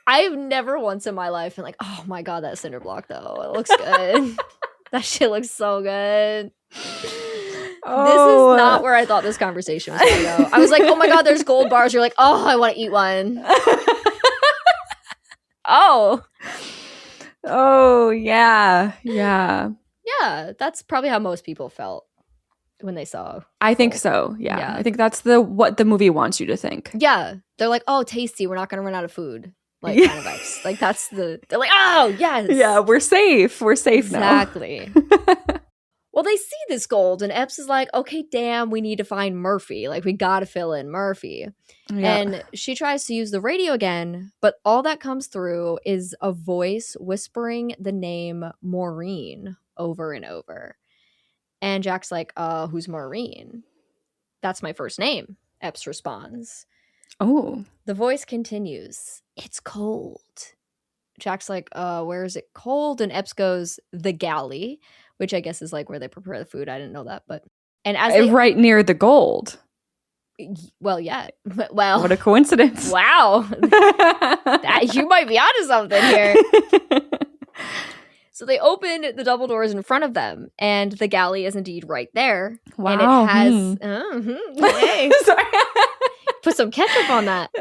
I've never once in my life been like, oh my god, that cinder block though. It looks good. That shit looks so good. This is not where I thought this conversation was going to go. I was like, oh my god, there's gold bars. You're like, oh, I want to eat one. Oh, yeah. Yeah. Yeah, that's probably how most people felt when they saw. I think so. Yeah. I think that's what the movie wants you to think. Yeah. They're like, oh, tasty. We're not going to run out of food. Like, kind of vibes. Like, they're like, oh, yes. Yeah, we're safe. We're safe now. Exactly. Well, they see this gold, and Epps is like, okay, damn, we need to find Murphy. Like, we gotta fill in Murphy. Yeah. And she tries to use the radio again, but all that comes through is a voice whispering the name Maureen over and over. And Jack's like, who's Maureen? That's my first name, Epps responds. Oh. The voice continues, it's cold. Jack's like, where is it cold? And Epps goes, the galley, which I guess is like where they prepare the food. I didn't know that, but and as they, right near the gold. Well, yeah. Well, what a coincidence. Wow. You might be onto something here. So they open the double doors in front of them, and the galley is indeed right there. Wow. And it has hey. Sorry. Put some ketchup on that.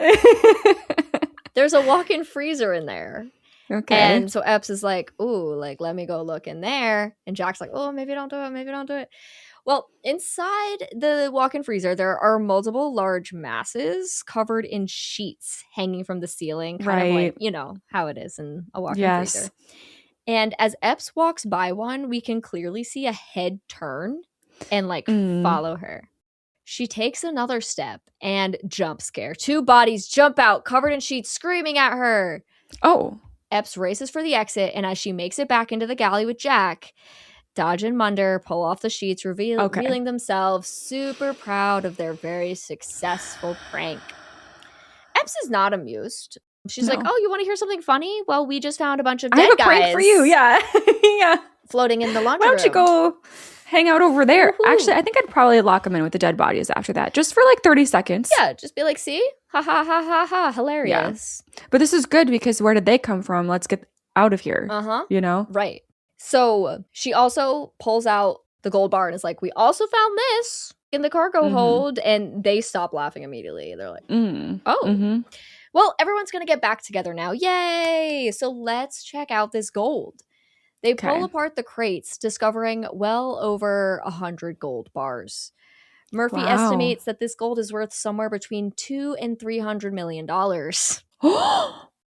There's a walk-in freezer in there. Okay. And so Epps is like, ooh, like, let me go look in there. And Jack's like, oh, maybe don't do it. Maybe don't do it. Well, inside the walk-in freezer, there are multiple large masses covered in sheets hanging from the ceiling. Kind of like, you know, how it is in a walk-in freezer. And as Epps walks by one, we can clearly see a head turn and like follow her. She takes another step and jump scare. 2 bodies jump out covered in sheets screaming at her. Oh. Epps races for the exit, and as she makes it back into the galley with Jack, Dodge and Munder pull off the sheets, revealing themselves super proud of their very successful prank. Epps is not amused. She's like, oh, you want to hear something funny? Well, we just found a bunch of dead guys. I have a prank for you, yeah. Yeah. Floating in the laundry room. Why don't you go hang out over there? Woo-hoo. Actually, I think I'd probably lock them in with the dead bodies after that, just for like 30 seconds. Yeah, just be like, see? Ha ha ha ha ha. Hilarious. Yeah. But this is good because where did they come from? Let's get out of here. You know? Right. So she also pulls out the gold bar and is like, we also found this in the cargo hold. And they stop laughing immediately. They're like, oh. Well, everyone's going to get back together now. Yay! So let's check out this gold. They pull apart the crates, discovering well over 100 gold bars. Murphy estimates that this gold is worth somewhere between $200 and $300 million.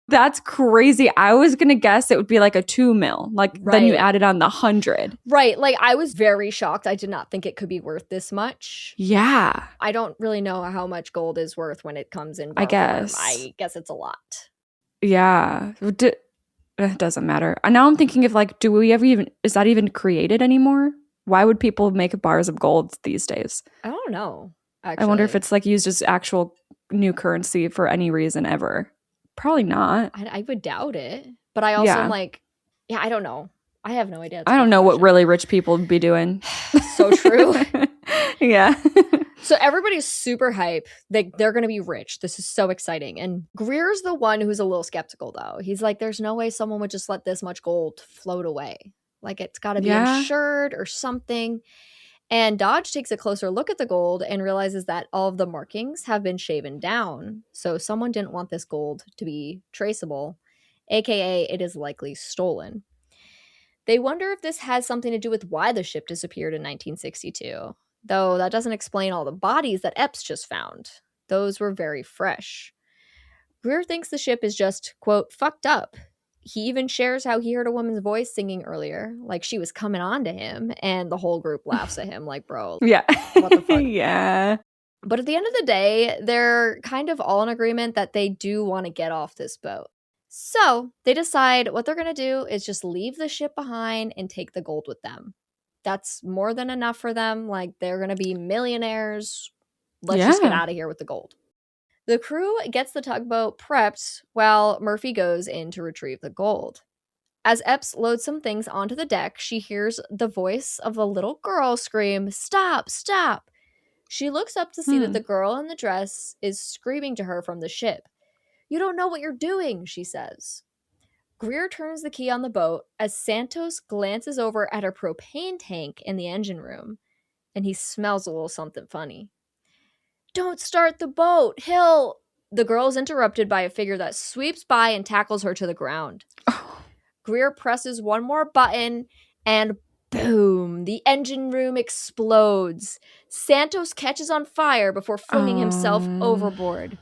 That's crazy. I was going to guess it would be like a 2 mil. Like then you added on the 100. Right. Like I was very shocked. I did not think it could be worth this much. Yeah. I don't really know how much gold is worth when it comes in bar form. I guess it's a lot. Yeah. It doesn't matter. And now I'm thinking of like, do we ever even, is that even created anymore? Why would people make bars of gold these days? I don't know. Actually. I wonder if it's like used as actual new currency for any reason ever. Probably not. I would doubt it. But I also am like, I don't know. I have no idea. I don't know what really rich people would be doing. So true. Yeah. So everybody's super hype. They're going to be rich. This is so exciting. And Greer's the one who's a little skeptical, though. He's like, there's no way someone would just let this much gold float away. Like, it's got to be insured or something. And Dodge takes a closer look at the gold and realizes that all of the markings have been shaven down. So someone didn't want this gold to be traceable, aka it is likely stolen. They wonder if this has something to do with why the ship disappeared in 1962, though that doesn't explain all the bodies that Epps just found. Those were very fresh. Greer thinks the ship is just, quote, fucked up. He even shares how he heard a woman's voice singing earlier, like she was coming on to him, and the whole group laughs at him like, bro, yeah, what the fuck? Yeah. But at the end of the day, they're kind of all in agreement that they do want to get off this boat. So they decide what they're going to do is just leave the ship behind and take the gold with them. That's more than enough for them. Like, they're going to be millionaires. Let's just get out of here with the gold. The crew gets the tugboat prepped while Murphy goes in to retrieve the gold. As Epps loads some things onto the deck, she hears the voice of a little girl scream, "Stop, stop!" She looks up to see that the girl in the dress is screaming to her from the ship. "You don't know what you're doing," she says. Greer turns the key on the boat as Santos glances over at a propane tank in the engine room, and he smells a little something funny. "Don't start the boat, he'll..." The girl is interrupted by a figure that sweeps by and tackles her to the ground. Greer presses one more button, and boom, the engine room explodes. Santos catches on fire before flinging himself overboard.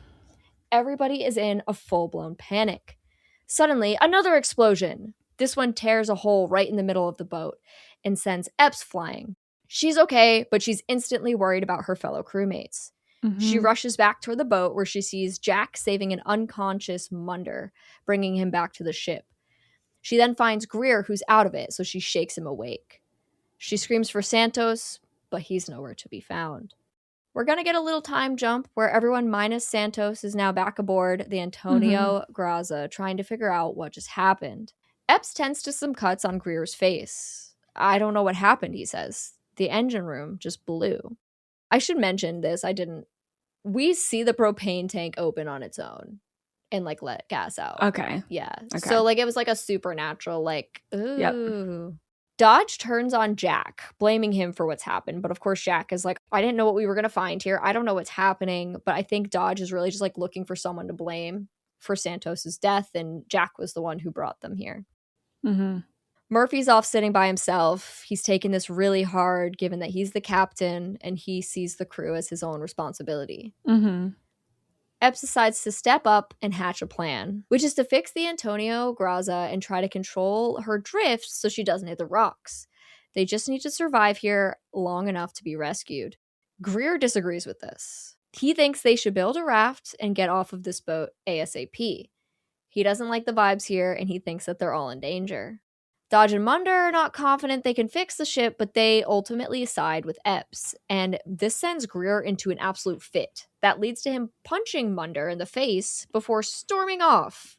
Everybody is in a full-blown panic. Suddenly, another explosion. This one tears a hole right in the middle of the boat. and sends Epps flying. She's okay, but she's instantly worried about her fellow crewmates. She rushes back toward the boat where she sees Jack saving an unconscious Munder, bringing him back to the ship. She then finds Greer, who's out of it, so she shakes him awake. She screams for Santos, but he's nowhere to be found. We're going to get a little time jump where everyone minus Santos is now back aboard the Antonio Graza, trying to figure out what just happened. Epps tends to some cuts on Greer's face. I don't know what happened, he says. The engine room just blew. I should mention this, I didn't. We see the propane tank open on its own and like let gas out. Okay. Yeah. Okay. So like it was like a supernatural, like, ooh. Yep. Dodge turns on Jack, blaming him for what's happened. But of course, Jack is like, I didn't know what we were going to find here. I don't know what's happening. But I think Dodge is really just like looking for someone to blame for Santos's death. And Jack was the one who brought them here. Murphy's off sitting by himself. He's taking this really hard, given that he's the captain and he sees the crew as his own responsibility. Epps decides to step up and hatch a plan, which is to fix the Antonio Graza and try to control her drift so she doesn't hit the rocks. They just need to survive here long enough to be rescued. Greer disagrees with this. He thinks they should build a raft and get off of this boat ASAP. He doesn't like the vibes here, and he thinks that they're all in danger. Dodge and Munder are not confident they can fix the ship, but they ultimately side with Epps, and this sends Greer into an absolute fit. That leads to him punching Munder in the face before storming off.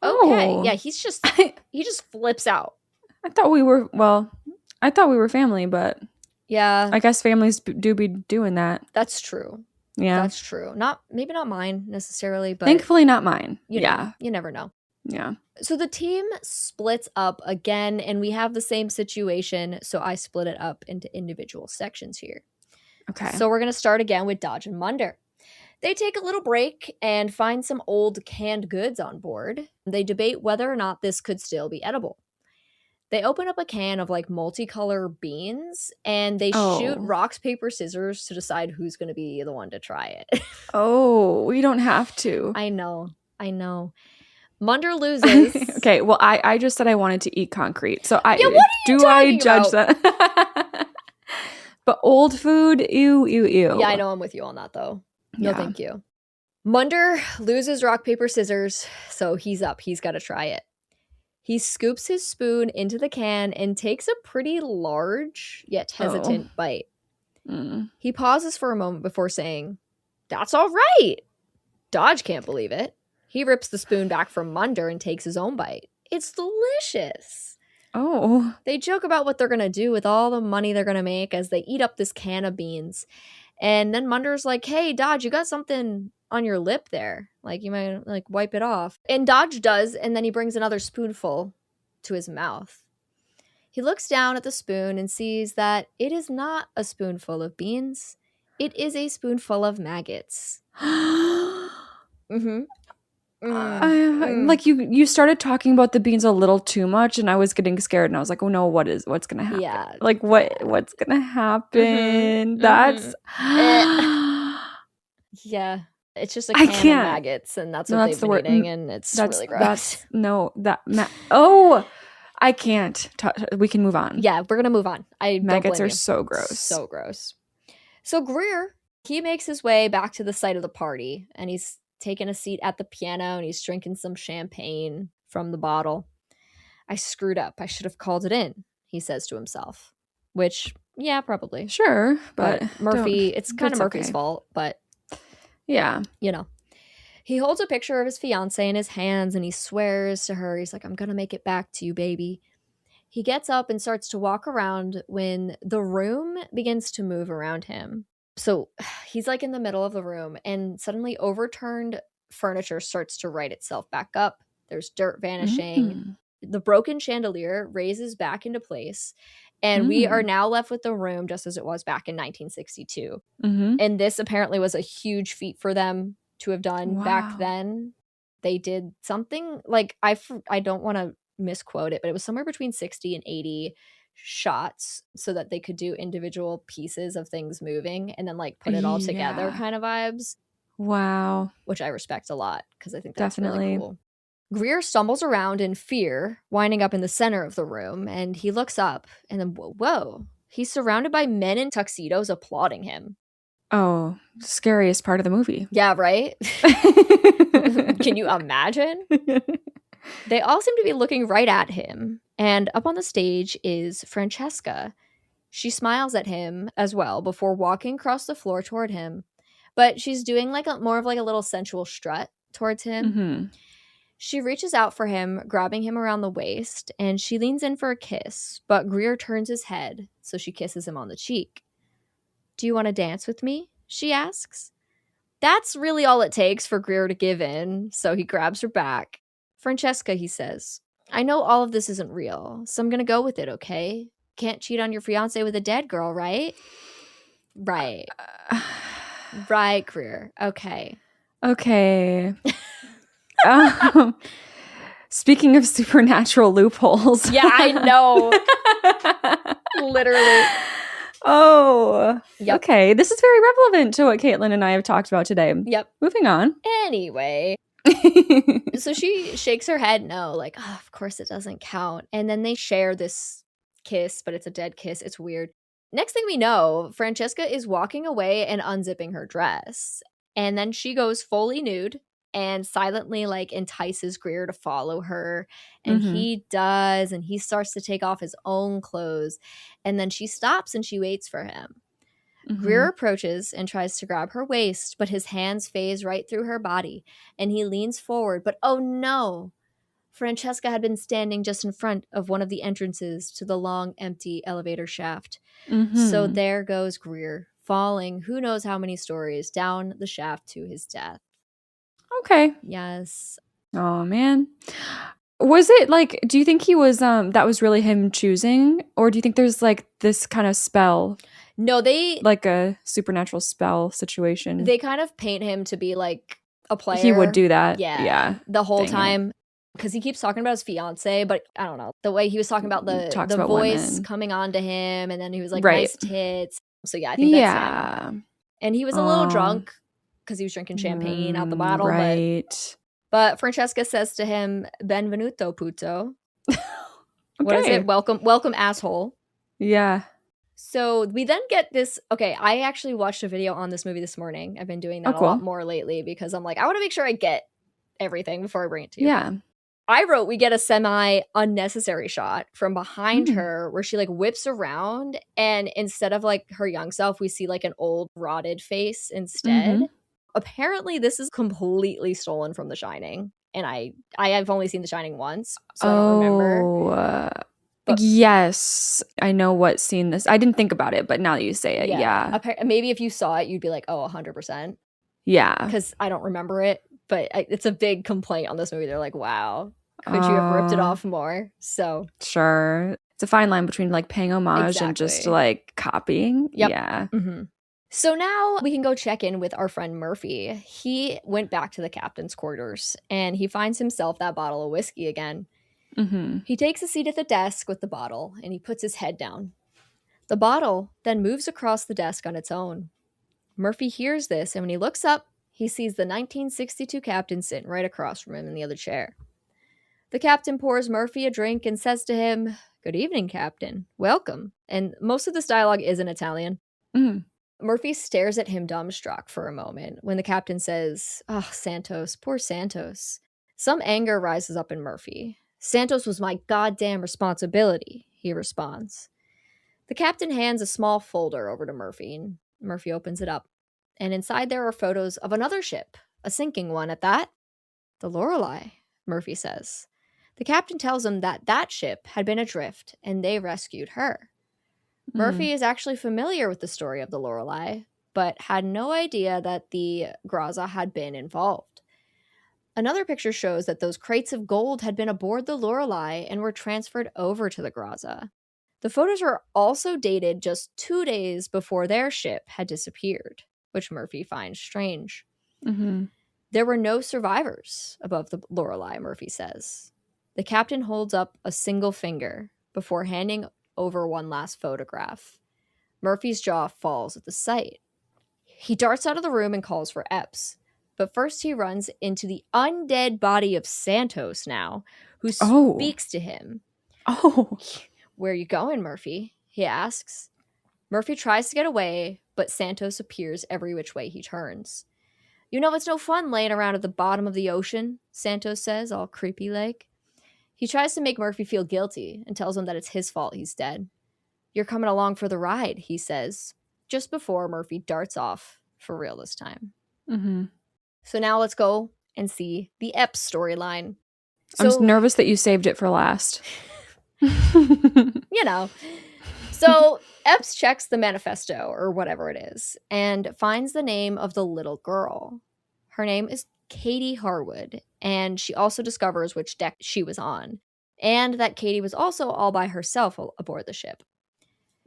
Okay, yeah, he just flips out. I thought we were family, but yeah, I guess families do be doing that. That's true. Yeah, that's true. Maybe not mine necessarily, but thankfully not mine. You never know. Yeah. So the team splits up again, and we have the same situation, so I split it up into individual sections here. Okay. So we're going to start again with Dodge and Munder. They take a little break and find some old canned goods on board. They debate whether or not this could still be edible. They open up a can of like multicolor beans, and they shoot rocks, paper, scissors to decide who's going to be the one to try it. We don't have to. I know. Munder loses. Okay, well, I just said I wanted to eat concrete. So what are you talking judge about? that? But old food, ew. Yeah, I know, I'm with you on that though. No, thank you. Munder loses rock, paper, scissors, so he's up. He's got to try it. He scoops his spoon into the can and takes a pretty large yet hesitant bite. He pauses for a moment before saying, "That's all right." Dodge can't believe it. He rips the spoon back from Munder and takes his own bite. It's delicious. They joke about what they're going to do with all the money they're going to make as they eat up this can of beans. And then Munder's like, "Hey, Dodge, you got something on your lip there. Like, you might like wipe it off." And Dodge does, and then he brings another spoonful to his mouth. He looks down at the spoon and sees that it is not a spoonful of beans. It is a spoonful of maggots. Like you started talking about the beans a little too much, and I was getting scared, and I was like, "Oh no, what's gonna happen?" Yeah, like what's gonna happen? That's yeah. It's just a can of maggots, and that's what they've been eating, and it's really gross. I can't. We can move on. Yeah, we're gonna move on. Maggots are so gross. So gross. So Greer, he makes his way back to the site of the party, and he's taking a seat at the piano, and he's drinking some champagne from the bottle. "I screwed up. I should have called it in," he says to himself. Which, yeah, probably. Sure, but Murphy, it's kind of Murphy's fault, but yeah. You know. He holds a picture of his fiancée in his hands, and he swears to her, he's like, "I'm going to make it back to you, baby." He gets up and starts to walk around when the room begins to move around him. So he's like in the middle of the room, and suddenly overturned furniture starts to right itself back up. There's dirt vanishing. The broken chandelier raises back into place, and we are now left with the room just as it was back in 1962. And this apparently was a huge feat for them to have done back then. They did something like, I don't want to misquote it, but it was somewhere between 60 and 80 shots so that they could do individual pieces of things moving and then like put it all together kind of vibes. Wow. Which I respect a lot because I think that's really cool. Greer stumbles around in fear, winding up in the center of the room, and he looks up, and then whoa, he's surrounded by men in tuxedos applauding him. Oh, scariest part of the movie. Yeah, right? Can you imagine? They all seem to be looking right at him, and up on the stage is Francesca. She smiles at him as well before walking across the floor toward him, but she's doing like more of like a little sensual strut towards him. Mm-hmm. She reaches out for him, grabbing him around the waist, and she leans in for a kiss, but Greer turns his head, so she kisses him on the cheek. "Do you want to dance with me?" she asks. That's really all it takes for Greer to give in, so he grabs her back. "Francesca," he says, "I know all of this isn't real, so I'm gonna go with it, okay? Can't cheat on your fiance with a dead girl, right?" Right. Right, Greer. Okay. Okay. Speaking of supernatural loopholes. Yeah, I know. Literally. Oh. Yep. Okay. This is very relevant to what Caitlin and I have talked about today. Yep. Moving on. Anyway. So she shakes her head no, like, oh, of course it doesn't count. And then they share this kiss, but it's a dead kiss. It's weird. Next thing we know, Francesca is walking away and unzipping her dress. And then she goes fully nude and silently like entices Greer to follow her. And he does, and he starts to take off his own clothes. And then she stops and she waits for him. Greer approaches and tries to grab her waist, but his hands phase right through her body, and he leans forward. But oh no! Francesca had been standing just in front of one of the entrances to the long, empty elevator shaft. So there goes Greer, falling who knows how many stories down the shaft to his death. Okay. Yes. Oh, man. Was it like, do you think he was, that was really him choosing? Or do you think there's like this kind of spell? No, they... Like a supernatural spell situation. They kind of paint him to be like a player. He would do that. Yeah. The whole time. Because he keeps talking about his fiance, but I don't know. The way he was talking about the voice women coming on to him, and then he was like, right. Nice tits. So yeah, I think that's him. And he was a little drunk because he was drinking champagne out the bottle. Right. But Francesca says to him, "Benvenuto, puto." Okay. What is it? Welcome, asshole. Yeah. So we then get this. Okay, I actually watched a video on this movie this morning. I've been doing that a lot more lately because I'm like, I want to make sure I get everything before I bring it to you. Yeah. I wrote we get a semi-unnecessary shot from behind her where she like whips around, and instead of like her young self, we see like an old rotted face instead. Apparently this is completely stolen from The Shining, and I have only seen The Shining once, so I don't remember. But yes, I know what scene this. I didn't think about it, but now that you say it, yeah. Maybe if you saw it, you'd be like, oh, 100%. Yeah. Because I don't remember it, but it's a big complaint on this movie. They're like, wow, could you have ripped it off more? So sure. It's a fine line between like paying homage and just like copying. Yep. Yeah. So now we can go check in with our friend Murphy. He went back to the captain's quarters and he finds himself that bottle of whiskey again. He takes a seat at the desk with the bottle and he puts his head down. The bottle then moves across the desk on its own. Murphy hears this, and when he looks up, he sees the 1962 captain sitting right across from him in the other chair. The captain pours Murphy a drink and says to him, "Good evening, Captain. Welcome." And most of this dialogue is in Italian. Murphy stares at him dumbstruck for a moment when the captain says, "Oh, Santos, poor Santos." Some anger rises up in Murphy. "Santos was my goddamn responsibility," he responds. The captain hands a small folder over to Murphy, and Murphy opens it up. And inside there are photos of another ship, a sinking one at that. "The Lorelei," Murphy says. The captain tells him that that ship had been adrift, and they rescued her. Murphy is actually familiar with the story of the Lorelei, but had no idea that the Graza had been involved. Another picture shows that those crates of gold had been aboard the Lorelei and were transferred over to the Graza. The photos were also dated just 2 days before their ship had disappeared, which Murphy finds strange. There were no survivors above the Lorelei, Murphy says. The captain holds up a single finger before handing over one last photograph. Murphy's jaw falls at the sight. He darts out of the room and calls for Epps. But first he runs into the undead body of Santos now, who Oh. speaks to him. Oh. Where are you going, Murphy? He asks. Murphy tries to get away, but Santos appears every which way he turns. You know it's no fun laying around at the bottom of the ocean, Santos says, all creepy-like. He tries to make Murphy feel guilty and tells him that it's his fault he's dead. You're coming along for the ride, he says, just before Murphy darts off, for real this time. Mm-hmm. So now let's go and see the Epps storyline. I'm just nervous that you saved it for last. You know. So Epps checks the manifesto, or whatever it is, and finds the name of the little girl. Her name is Katie Harwood, and she also discovers which deck she was on, and that Katie was also all by herself aboard the ship.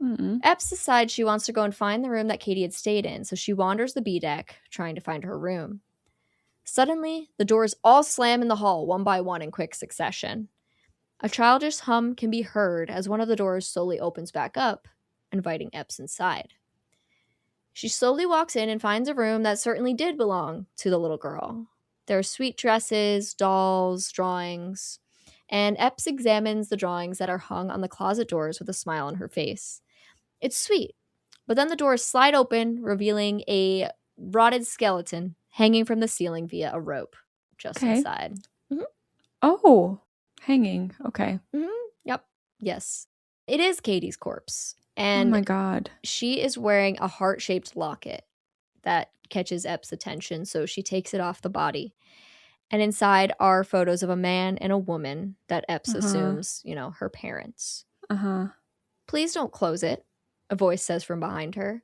Mm-mm. Epps decides she wants to go and find the room that Katie had stayed in, so she wanders the B deck, trying to find her room. Suddenly, the doors all slam in the hall one by one in quick succession. A childish hum can be heard as one of the doors slowly opens back up, inviting Epps inside. She slowly walks in and finds a room that certainly did belong to the little girl. There are sweet dresses, dolls, drawings, and Epps examines the drawings that are hung on the closet doors with a smile on her face. It's sweet, but then the doors slide open, revealing a rotted skeleton hanging from the ceiling via a rope just inside. Mm-hmm. Oh, hanging. Okay. Mm-hmm. Yep. Yes. It is Katie's corpse. And oh my God. She is wearing a heart-shaped locket that catches Epps' attention, so she takes it off the body. And inside are photos of a man and a woman that Epps assumes, her parents. Please don't close it, a voice says from behind her.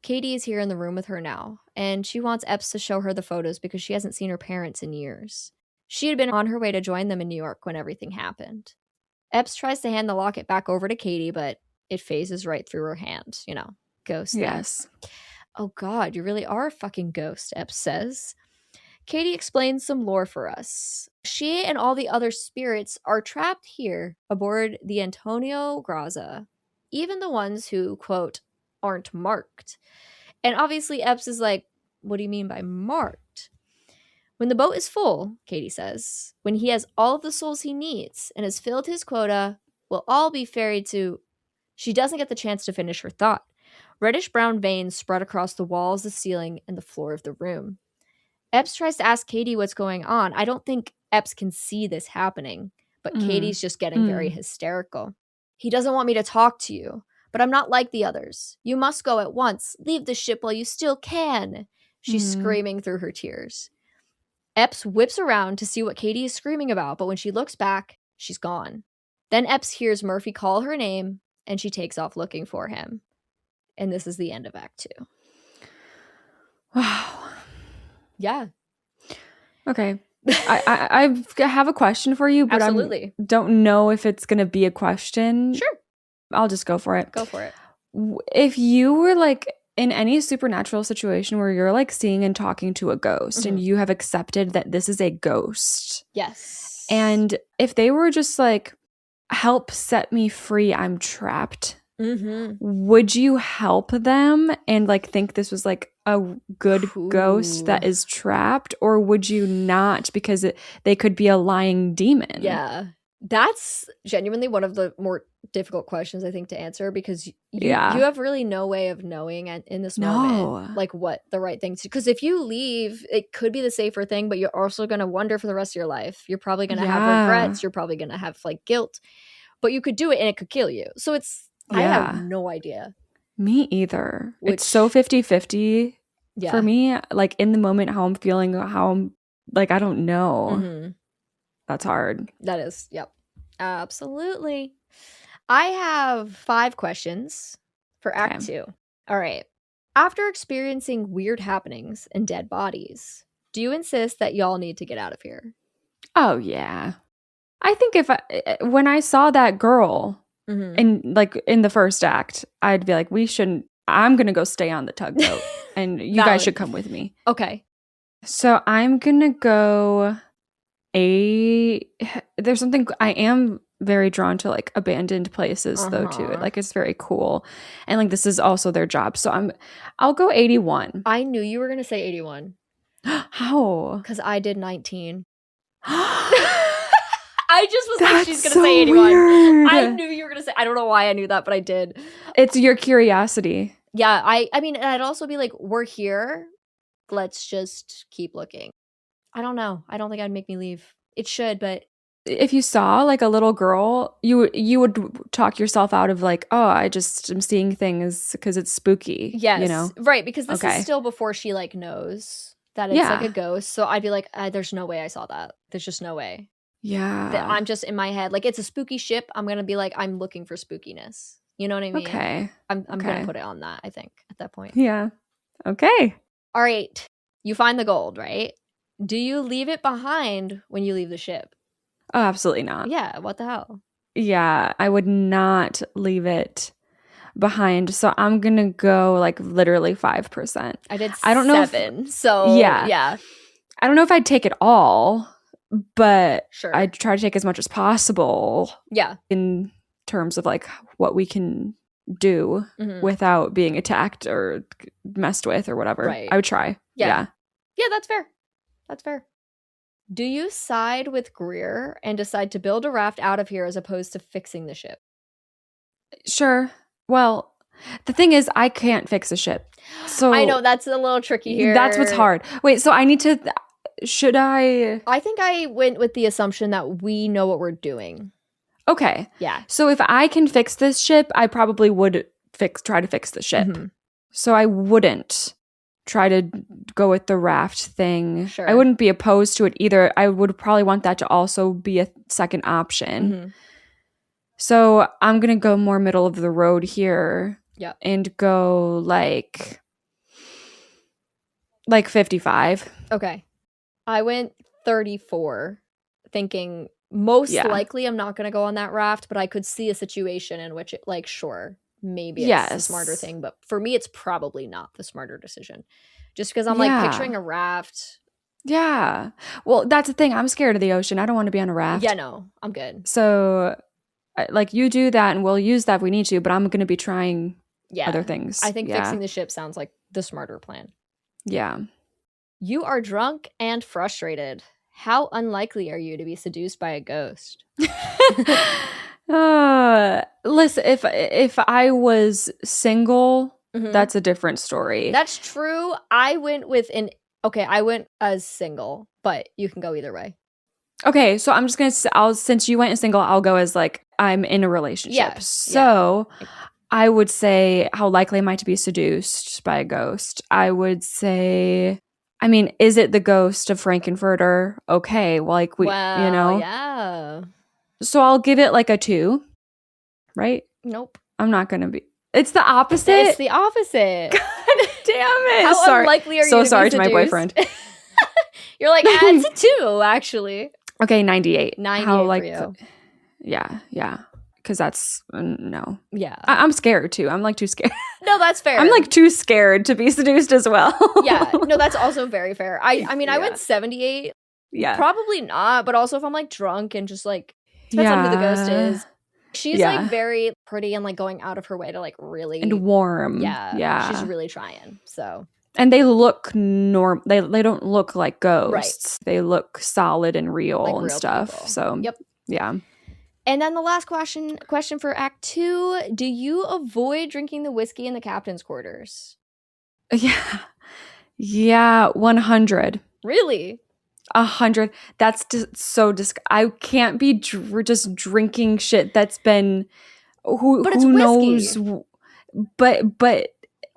Katie is here in the room with her now, and she wants Epps to show her the photos because she hasn't seen her parents in years. She had been on her way to join them in New York when everything happened. Epps tries to hand the locket back over to Katie, but it phases right through her hand. Ghost. Yes. Oh God, you really are a fucking ghost, Epps says. Katie explains some lore for us. She and all the other spirits are trapped here aboard the Antonio Graza, even the ones who, quote, aren't marked. And obviously Epps is like, what do you mean by marked? When the boat is full, Katie says, when he has all of the souls he needs and has filled his quota, we'll all be ferried to... She doesn't get the chance to finish her thought. Reddish-brown veins spread across the walls, the ceiling, and the floor of the room. Epps tries to ask Katie what's going on. I don't think Epps can see this happening, but Katie's just getting very hysterical. He doesn't want me to talk to you, but I'm not like the others. You must go at once. Leave the ship while you still can. She's screaming through her tears. Epps whips around to see what Katie is screaming about, but when she looks back, she's gone. Then Epps hears Murphy call her name, and she takes off looking for him. And this is the end of Act 2. Wow. Yeah. Okay. I have a question for you, but I don't know if it's going to be a question. Sure. I'll just go for it. Go for it. If you were like in any supernatural situation where you're like seeing and talking to a ghost and you have accepted that this is a ghost. Yes. And if they were just like, help set me free, I'm trapped. Would you help them and like think this was like a good ghost that is trapped, or would you not because they could be a lying demon? Yeah, that's genuinely one of the more difficult questions I think to answer because you have really no way of knowing in this moment like what the right thing to, because if you leave it could be the safer thing, but you're also going to wonder for the rest of your life. You're probably going to have regrets, you're probably going to have like guilt, but you could do it and it could kill you. So it's I have no idea. Me either. It's so 50-50 for me. Like in the moment, how I'm feeling, how I'm like, I don't know. That's hard. That is. Yep. Absolutely. I have 5 questions for Act 2. All right. After experiencing weird happenings and dead bodies, do you insist that y'all need to get out of here? Oh, yeah. I think when I saw that girl... And like in the first act, I'd be like, I'm going to go stay on the tugboat and you guys should come with me. Okay. So I'm going to go there's something, I am very drawn to like abandoned places though too. Like it's very cool. And like this is also their job. So I'll go 81. I knew you were going to say 81. How? Because I did 19. I just was like, she's going to so say 81. Weird. I knew you were going to say, I don't know why I knew that, but I did. It's your curiosity. Yeah, I mean, I'd also be like, we're here. Let's just keep looking. I don't know. I don't think I'd make me leave. It should, but if you saw like a little girl, you would talk yourself out of like, oh, I just am seeing things because it's spooky. yes, you know, right? Because this is still before she like knows that it's like a ghost. So I'd be like, there's no way I saw that. There's just no way. Yeah, that I'm just in my head like it's a spooky ship. I'm gonna be like, I'm looking for spookiness. You know what I mean? Okay, I'm gonna put it on that. I think at that point. Yeah. Okay. All right. You find the gold, right? Do you leave it behind when you leave the ship? Oh, absolutely not. Yeah, what the hell? Yeah, I would not leave it behind. So I'm going to go like literally 5%. I did 7. I don't know so yeah. I don't know if I'd take it all, but sure. I'd try to take as much as possible. Yeah. In terms of like what we can do without being attacked or messed with or whatever. Right. I would try. Yeah. Yeah, that's fair. That's fair. Do you side with Greer and decide to build a raft out of here as opposed to fixing the ship? Sure. Well, the thing is, I can't fix a ship. So I know that's a little tricky here. That's what's hard. Wait, so I need to... Should I... I think I went with the assumption that we know what we're doing. Okay. Yeah. So if I can fix this ship, I probably would try to fix the ship. So I wouldn't try to go with the raft thing. Sure. I wouldn't be opposed to it either. I would probably want that to also be a second option. So I'm going to go more middle of the road here. Yeah. And go like 55. Okay. I went 34 thinking most likely I'm not going to go on that raft, but I could see a situation in which it like, sure, maybe it's the smarter thing. But for me, it's probably not the smarter decision. Just because I'm like picturing a raft. Yeah. Well, that's the thing. I'm scared of the ocean. I don't want to be on a raft. Yeah, no, I'm good. So like you do that and we'll use that if we need to, but I'm going to be trying other things. I think fixing the ship sounds like the smarter plan. Yeah. You are drunk and frustrated. How unlikely are you to be seduced by a ghost? Listen, if I was single, that's a different story. That's true. I went as single, but you can go either way. Okay, so I'm just gonna. Since you went as single, I'll go as like I'm in a relationship. Yeah. So I would say, how likely am I to be seduced by a ghost? I would say, I mean, is it the ghost of Frankenfurter? Okay, well, like yeah. So I'll give it like a 2, right? Nope. I'm not gonna be. It's the opposite. It's the opposite. God damn it! How unlikely are you? So to sorry be to my boyfriend. You're like, it's a 2, actually. Okay, 98. 98 How for you. Yeah. Because that's no. Yeah. I'm scared too. I'm like too scared. No, that's fair. I'm like too scared to be seduced as well. Yeah. No, that's also very fair. I mean, I went 78. Yeah. Probably not. But also if I'm like drunk and just like, depends on who the ghost is. She's like very pretty and like going out of her way to like really. And warm. Yeah. She's really trying. So. And they look they don't look like ghosts. Right. They look solid and real like and real stuff. people. So yep. Yeah. And then the last question for Act 2, do you avoid drinking the whiskey in the captain's quarters? Yeah. Yeah, 100. Really? 100. That's just so I can't be just drinking shit that's been who knows. But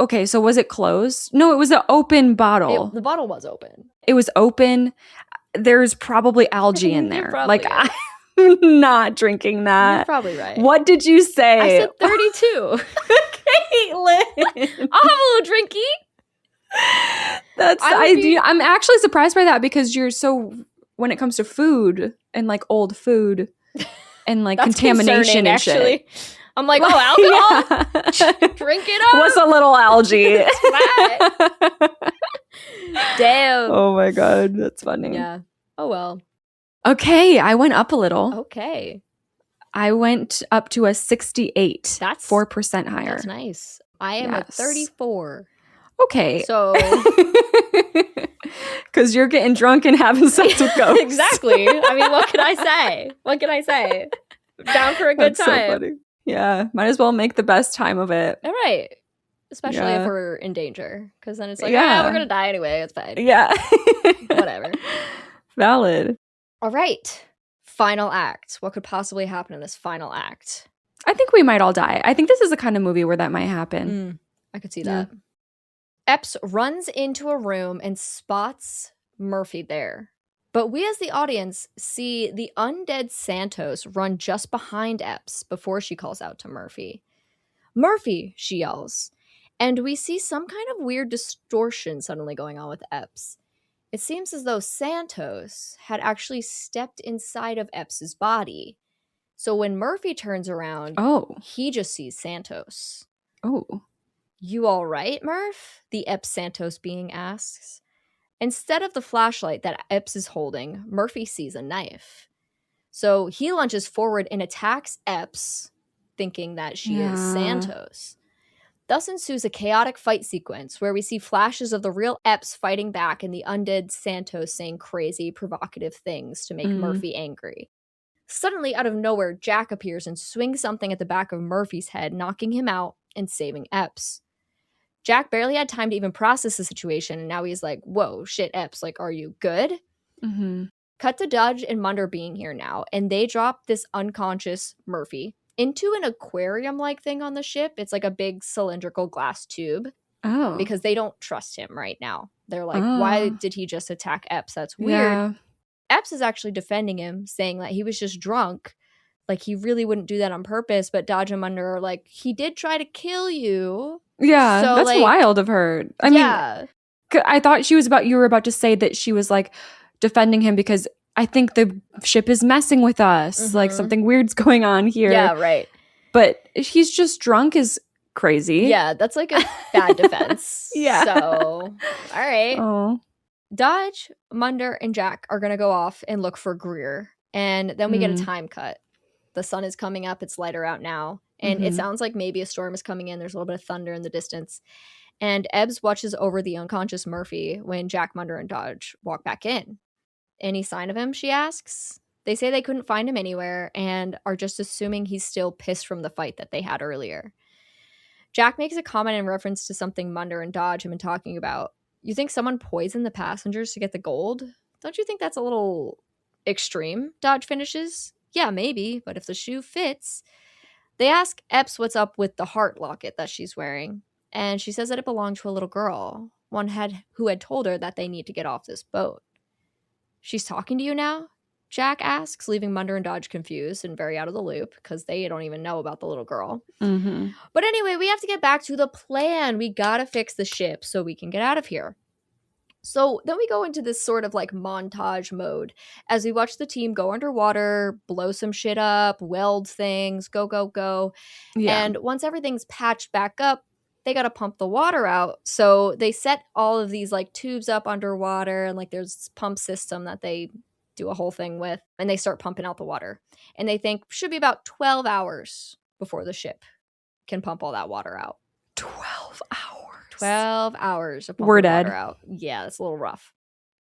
okay, so was it closed? No, it was an open bottle. The bottle was open. It was open. There's probably algae in there. Like I'm not drinking that. You're probably right. What did you say? I said 32. Caitlin. I'll have a little drinky. I'm actually surprised by that because you're so when it comes to food and like old food and like contamination and shit. I'm like, oh, alcohol? Drink it up. What's a little algae? Damn. Oh my God. That's funny. Yeah. Oh, well. Okay. I went up a little. Okay. I went up to a 68. That's 4% higher. That's nice. I am at 34. Okay. So Because you're getting drunk and having sex with ghosts. Exactly. I mean, what can I say? What can I say? Down for a good That's time. So funny. Yeah, might as well make the best time of it. All right. Especially if we're in danger. Because then it's like, Yeah. we're going to die anyway. It's fine. Yeah. Whatever. Valid. All right. Final act. What could possibly happen in this final act? I think we might all die. I think this is the kind of movie where that might happen. I could see that. Epps runs into a room and spots Murphy there. But we as the audience see the undead Santos run just behind Epps before she calls out to Murphy. Murphy, she yells. And we see some kind of weird distortion suddenly going on with Epps. It seems as though Santos had actually stepped inside of Epps's body. So when Murphy turns around, he just sees Santos. Oh. You all right, Murph? The Epps Santos being asks. Instead of the flashlight that Epps is holding, Murphy sees a knife. So he lunges forward and attacks Epps, thinking that she is Santos. Thus ensues a chaotic fight sequence where we see flashes of the real Epps fighting back and the undead Santos saying crazy, provocative things to make Murphy angry. Suddenly, out of nowhere, Jack appears and swings something at the back of Murphy's head, knocking him out and saving Epps. Jack barely had time to even process the situation, and now he's like, whoa, shit, Epps, like, are you good? Cut to Dodge and Munder being here now, and they drop this unconscious Murphy into an aquarium-like thing on the ship. It's like a big cylindrical glass tube. Oh. Because they don't trust him right now. They're like, why did he just attack Epps? That's weird. Yeah. Epps is actually defending him, saying that he was just drunk. Like, he really wouldn't do that on purpose, but Dodge and Munder are like, he did try to kill you. Yeah, so, that's like, wild of her. I mean, I thought you were about to say that she was, like, defending him because I think the ship is messing with us. Like, something weird's going on here. Yeah, right. But he's just drunk is crazy. Yeah, that's like a bad defense. Yeah. So, all right. Oh. Dodge, Munder, and Jack are going to go off and look for Greer. And then we get a time cut. The sun is coming up. It's lighter out now. And it sounds like maybe a storm is coming in. There's a little bit of thunder in the distance. And Ebbs watches over the unconscious Murphy when Jack, Munder, and Dodge walk back in. Any sign of him, she asks. They say they couldn't find him anywhere and are just assuming he's still pissed from the fight that they had earlier. Jack makes a comment in reference to something Munder and Dodge have been talking about. You think someone poisoned the passengers to get the gold? Don't you think that's a little extreme? Dodge finishes. Yeah, maybe, but if the shoe fits. They ask Epps what's up with the heart locket that she's wearing, and she says that it belonged to a little girl, who had told her that they need to get off this boat. She's talking to you now? Jack asks, leaving Munder and Dodge confused and very out of the loop because they don't even know about the little girl. But anyway, we have to get back to the plan. We gotta fix the ship so we can get out of here. So then we go into this sort of like montage mode as we watch the team go underwater, blow some shit up, weld things, go, go, go. Yeah. And once everything's patched back up, they got to pump the water out. So they set all of these like tubes up underwater and like there's this pump system that they do a whole thing with and they start pumping out the water. And they think should be about 12 hours before the ship can pump all that water out. 12 hours. 12 hours of pumping We're dead. Water out. Yeah, that's a little rough.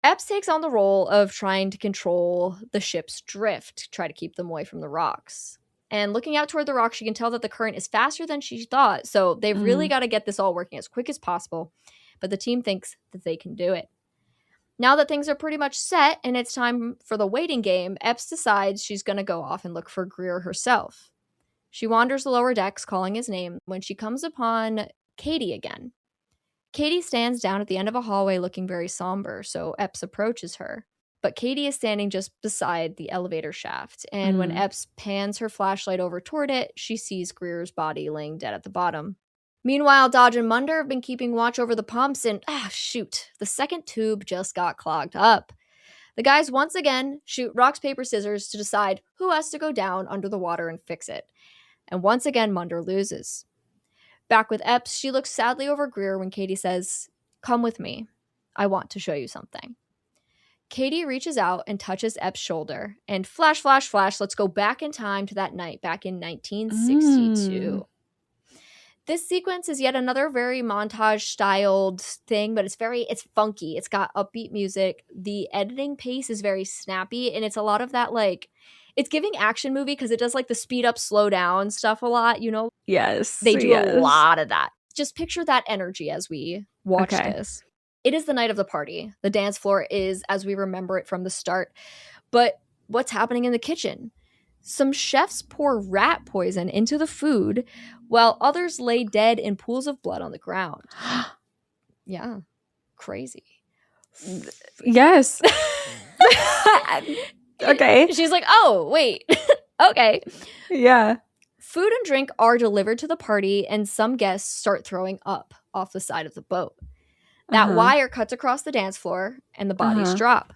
Epps takes on the role of trying to control the ship's drift, try to keep them away from the rocks. And looking out toward the rocks, she can tell that the current is faster than she thought. So they've really got to get this all working as quick as possible. But the team thinks that they can do it. Now that things are pretty much set and it's time for the waiting game, Epps decides she's going to go off and look for Greer herself. She wanders the lower decks calling his name when she comes upon Katie again. Katie stands down at the end of a hallway looking very somber, so Epps approaches her. But Katie is standing just beside the elevator shaft, and when Epps pans her flashlight over toward it, she sees Greer's body laying dead at the bottom. Meanwhile, Dodge and Munder have been keeping watch over the pumps, and the second tube just got clogged up. The guys once again shoot rocks, paper, scissors to decide who has to go down under the water and fix it. And once again, Munder loses. Back with Epps, she looks sadly over Greer when Katie says, "Come with me. I want to show you something." Katie reaches out and touches Epps' shoulder, and flash, flash, flash, let's go back in time to that night, back in 1962. This sequence is yet another very montage-styled thing, but it's funky. It's got upbeat music. The editing pace is very snappy, and it's a lot of that, like, it's giving action movie because it does, like, the speed up, slow down stuff a lot, you know? Yes. They do a lot of that. Just picture that energy as we watch this. It is the night of the party. The dance floor is as we remember it from the start. But what's happening in the kitchen? Some chefs pour rat poison into the food, while others lay dead in pools of blood on the ground. Yeah. Crazy. Yes. Okay. She's like, oh, wait. Okay. Yeah. Food and drink are delivered to the party, and some guests start throwing up off the side of the boat. That wire cuts across the dance floor, and the bodies drop.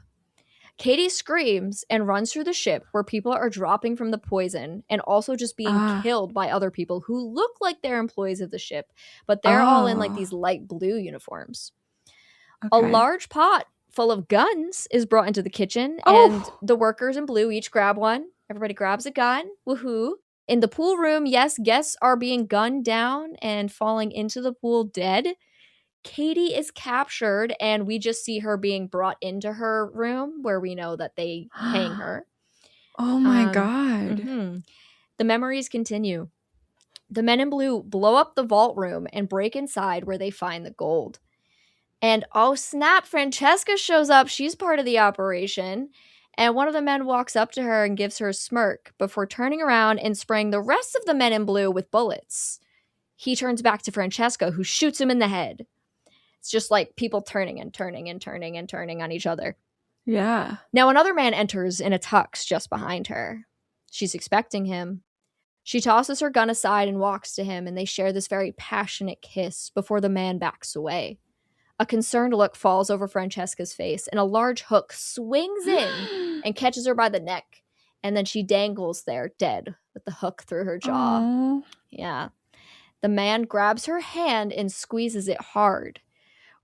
Katie screams and runs through the ship where people are dropping from the poison and also just being killed by other people who look like they're employees of the ship, but they're all in like these light blue uniforms. Okay. A large pot full of guns is brought into the kitchen, and the workers in blue each grab one. Everybody grabs a gun. Woohoo. In the pool room, yes, guests are being gunned down and falling into the pool dead. Katie is captured, and we just see her being brought into her room where we know that they hang her. Oh my God. Mm-hmm. The memories continue. The men in blue blow up the vault room and break inside where they find the gold. And oh snap, Francesca shows up. She's part of the operation. And one of the men walks up to her and gives her a smirk before turning around and spraying the rest of the men in blue with bullets. He turns back to Francesca, who shoots him in the head. It's just like people turning and turning and turning and turning on each other. Yeah. Now another man enters in a tux just behind her. She's expecting him. She tosses her gun aside and walks to him, and they share this very passionate kiss before the man backs away. A concerned look falls over Francesca's face, and a large hook swings in and catches her by the neck. And then she dangles there, dead, with the hook through her jaw. Aww. Yeah. The man grabs her hand and squeezes it hard.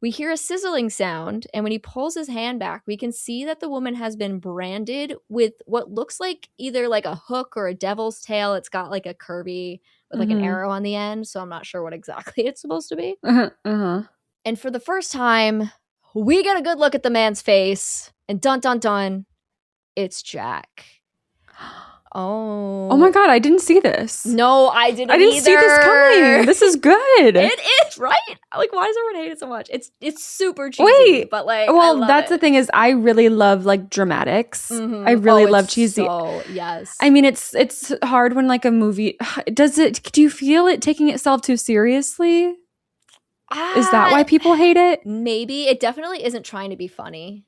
We hear a sizzling sound, and when he pulls his hand back, we can see that the woman has been branded with what looks like either like a hook or a devil's tail. It's got like a curvy with like an arrow on the end, so I'm not sure what exactly it's supposed to be. And for the first time, we get a good look at the man's face, and dun dun dun, it's Jack. Oh my God, I didn't see this. No, I didn't see this coming. This is good. It is, right? Like, why does everyone hate it so much? It's super cheesy, but like, well, that's the thing is I really love like dramatics. I really love cheesy. Yes. I mean, it's hard when like a movie do you feel it taking itself too seriously? Is that why people hate it? Maybe. It definitely isn't trying to be funny.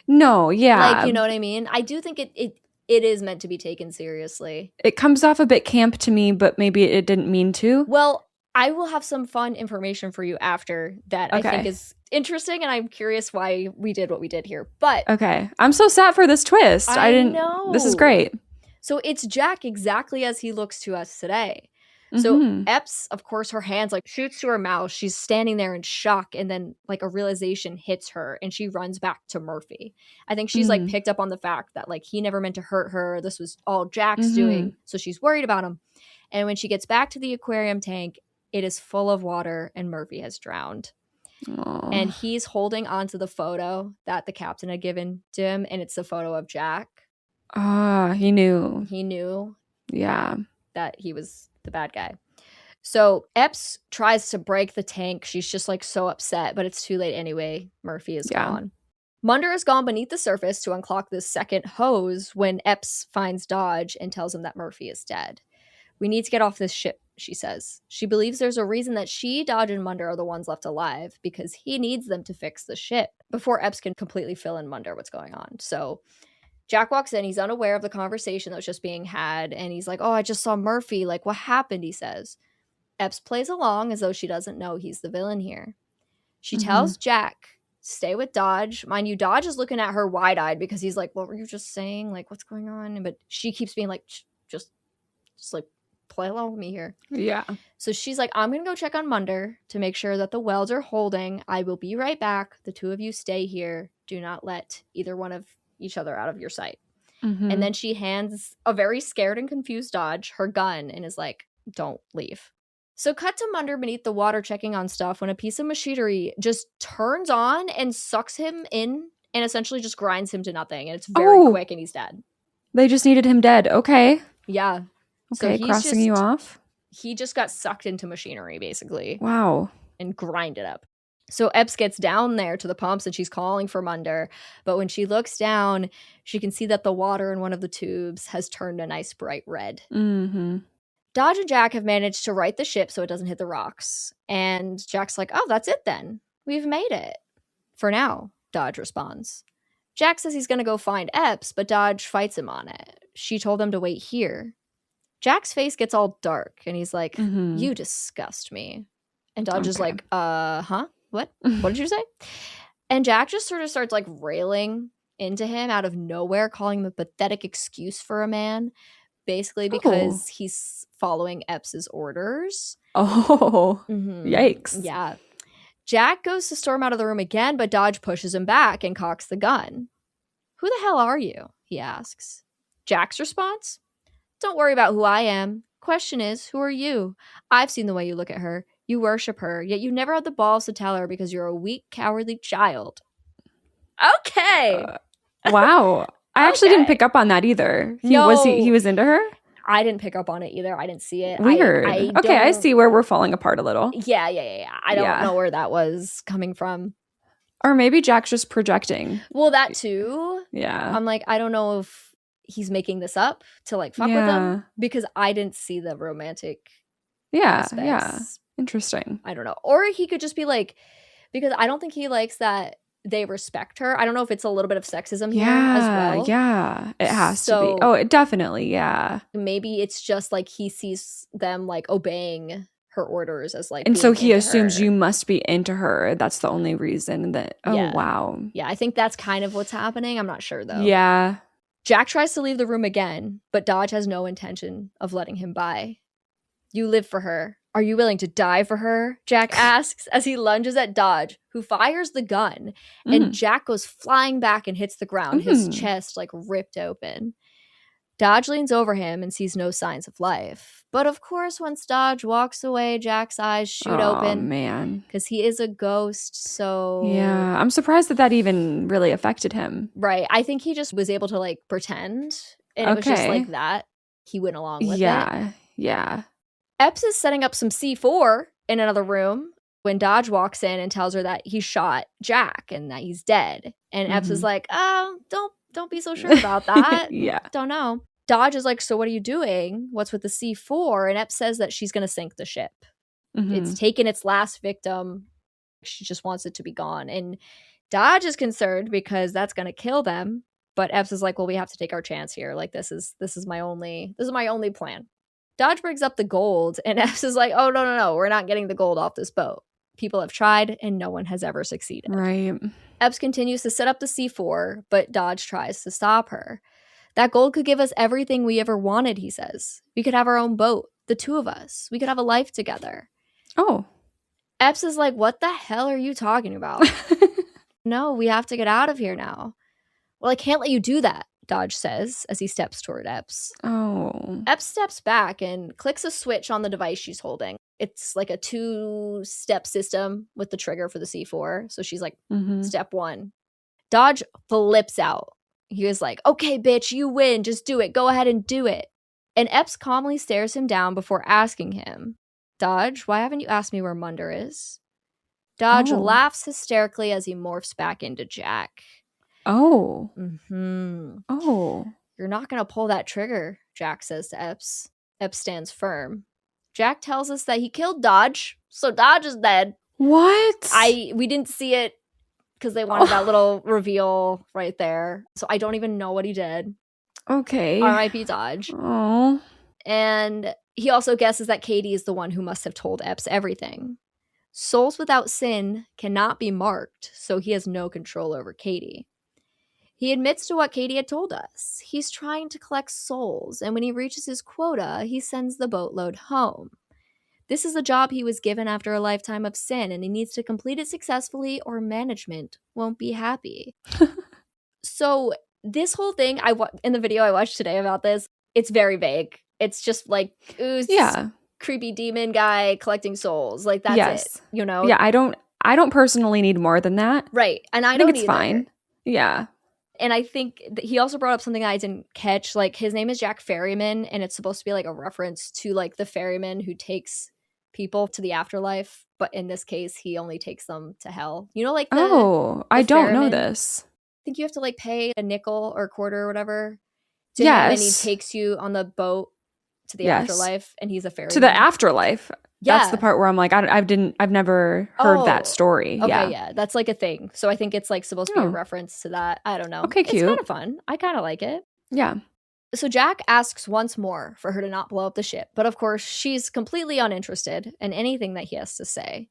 No, yeah. Like, you know what I mean? I do think it is meant to be taken seriously. It comes off a bit camp to me, but maybe it didn't mean to. Well, I will have some fun information for you after that I think is interesting, and I'm curious why we did what we did here. But okay. I'm so sad for this twist. I didn't know. This is great. So it's Jack exactly as he looks to us today. So Epps, of course, her hands like shoots to her mouth. She's standing there in shock, and then like a realization hits her, and she runs back to Murphy. I think she's like picked up on the fact that like he never meant to hurt her. This was all Jack's doing, so she's worried about him. And when she gets back to the aquarium tank, it is full of water, and Murphy has drowned. Aww. And he's holding onto the photo that the captain had given to him, and it's a photo of Jack. He knew. He knew. Yeah. That he was the bad guy. So Epps tries to break the tank. She's just like so upset, but it's too late anyway. Murphy is gone. Munder has gone beneath the surface to unclog this second hose when Epps finds Dodge and tells him that Murphy is dead. We need to get off this ship, she says. She believes there's a reason that she, Dodge, and Munder are the ones left alive because he needs them to fix the ship before Epps can completely fill in Munder what's going on. So Jack walks in. He's unaware of the conversation that was just being had. And he's like, oh, I just saw Murphy. Like, what happened? He says. Epps plays along as though she doesn't know he's the villain here. She tells Jack, stay with Dodge. Mind you, Dodge is looking at her wide-eyed because he's like, what were you just saying? Like, what's going on? But she keeps being like, just like, play along with me here. Yeah. So she's like, I'm going to go check on Munder to make sure that the welds are holding. I will be right back. The two of you stay here. Do not let either one of each other out of your sight. And then she hands a very scared and confused Dodge her gun and is like, don't leave. So cut to Munder beneath the water checking on stuff when a piece of machinery just turns on and sucks him in and essentially just grinds him to nothing. And it's very quick and he's dead. They just needed him dead. Okay. Yeah. Okay, so crossing you off. He just got sucked into machinery, basically. Wow. And grinded up. So Epps gets down there to the pumps and she's calling for Munder. But when she looks down, she can see that the water in one of the tubes has turned a nice bright red. Mm-hmm. Dodge and Jack have managed to right the ship so it doesn't hit the rocks. And Jack's like, oh, that's it then. We've made it. For now, Dodge responds. Jack says he's going to go find Epps, but Dodge fights him on it. She told him to wait here. Jack's face gets all dark, and he's like, you disgust me. And Dodge is like, huh? What? What did you say? And Jack just sort of starts like railing into him out of nowhere, calling him a pathetic excuse for a man. Basically because he's following Epps's orders. Oh, yikes. Yeah. Jack goes to storm out of the room again, but Dodge pushes him back and cocks the gun. Who the hell are you? He asks. Jack's response? Don't worry about who I am. Question is, who are you? I've seen the way you look at her. You worship her, yet you never had the balls to tell her because you're a weak, cowardly child. Okay. Wow. I actually didn't pick up on that either. He was into her? I didn't pick up on it either. I didn't see it. Weird. I see where we're falling apart a little. Yeah. I don't know where that was coming from. Or maybe Jack's just projecting. Well, that too. Yeah. I'm like, I don't know if he's making this up to like fuck with him because I didn't see the romantic aspects. Yeah. Interesting. I don't know. Or he could just be like, because I don't think he likes that they respect her. I don't know if it's a little bit of sexism here as well. Yeah, it has to be. Oh, it definitely, yeah. Maybe it's just like he sees them like obeying her orders as like, and so he assumes you must be into her. That's the only reason that. Wow. Yeah, I think that's kind of what's happening. I'm not sure though. Yeah. Jack tries to leave the room again, but Dodge has no intention of letting him by. You live for her. Are you willing to die for her? Jack asks as he lunges at Dodge, who fires the gun. And Jack goes flying back and hits the ground, his chest like ripped open. Dodge leans over him and sees no signs of life. But of course, once Dodge walks away, Jack's eyes shoot open. Oh, man. Because he is a ghost, so... Yeah, I'm surprised that even really affected him. Right. I think he just was able to like pretend. And it was just like that. He went along with it. Yeah. Epps is setting up some C4 in another room when Dodge walks in and tells her that he shot Jack and that he's dead. And Epps is like, oh, don't be so sure about that. Yeah. Don't know. Dodge is like, so what are you doing? What's with the C4? And Epps says that she's going to sink the ship. It's taken its last victim. She just wants it to be gone. And Dodge is concerned because that's going to kill them. But Epps is like, well, we have to take our chance here. Like, this is my only plan. Dodge brings up the gold, and Epps is like, oh, no, we're not getting the gold off this boat. People have tried, and no one has ever succeeded. Right. Epps continues to set up the C4, but Dodge tries to stop her. That gold could give us everything we ever wanted, he says. We could have our own boat, the two of us. We could have a life together. Oh. Epps is like, what the hell are you talking about? No, we have to get out of here now. Well, I can't let you do that, Dodge says as he steps toward Epps. Oh. Epps steps back and clicks a switch on the device she's holding. It's like a 2-step system with the trigger for the C4. So she's like, step 1. Dodge flips out. He was like, okay, bitch, you win. Just do it. Go ahead and do it. And Epps calmly stares him down before asking him, Dodge, why haven't you asked me where Munder is? Dodge laughs hysterically as he morphs back into Jack. Oh. Oh. You're not going to pull that trigger, Jack says to Epps. Epps stands firm. Jack tells us that he killed Dodge, so Dodge is dead. What? We didn't see it because they wanted that little reveal right there. So I don't even know what he did. Okay. R.I.P. Dodge. Oh. And he also guesses that Katie is the one who must have told Epps everything. Souls without sin cannot be marked, so he has no control over Katie. He admits to what Katie had told us. He's trying to collect souls, and when he reaches his quota, he sends the boatload home. This is a job he was given after a lifetime of sin, and he needs to complete it successfully or management won't be happy. So this whole thing, in the video I watched today about this, it's very vague. It's just like, ooh, creepy demon guy collecting souls. Like, that's it, you know? Yeah, I don't personally need more than that. Right. And I think don't it's either. fine. Yeah. And I think that he also brought up something I didn't catch. Like, his name is Jack Ferryman, and it's supposed to be like a reference to like the ferryman who takes people to the afterlife. But in this case, he only takes them to hell. You know, like I don't know ferryman? this. I think you have to like pay a nickel or a quarter or whatever to him, and he takes you on the boat to the afterlife, and he's a ferryman. To the afterlife. Yeah. That's the part where I'm like, I've never heard that story. Okay, yeah. That's like a thing. So I think it's like supposed to be a reference to that. I don't know. Okay, cute. It's kind of fun. I kind of like it. Yeah. So Jack asks once more for her to not blow up the ship. But of course, she's completely uninterested in anything that he has to say.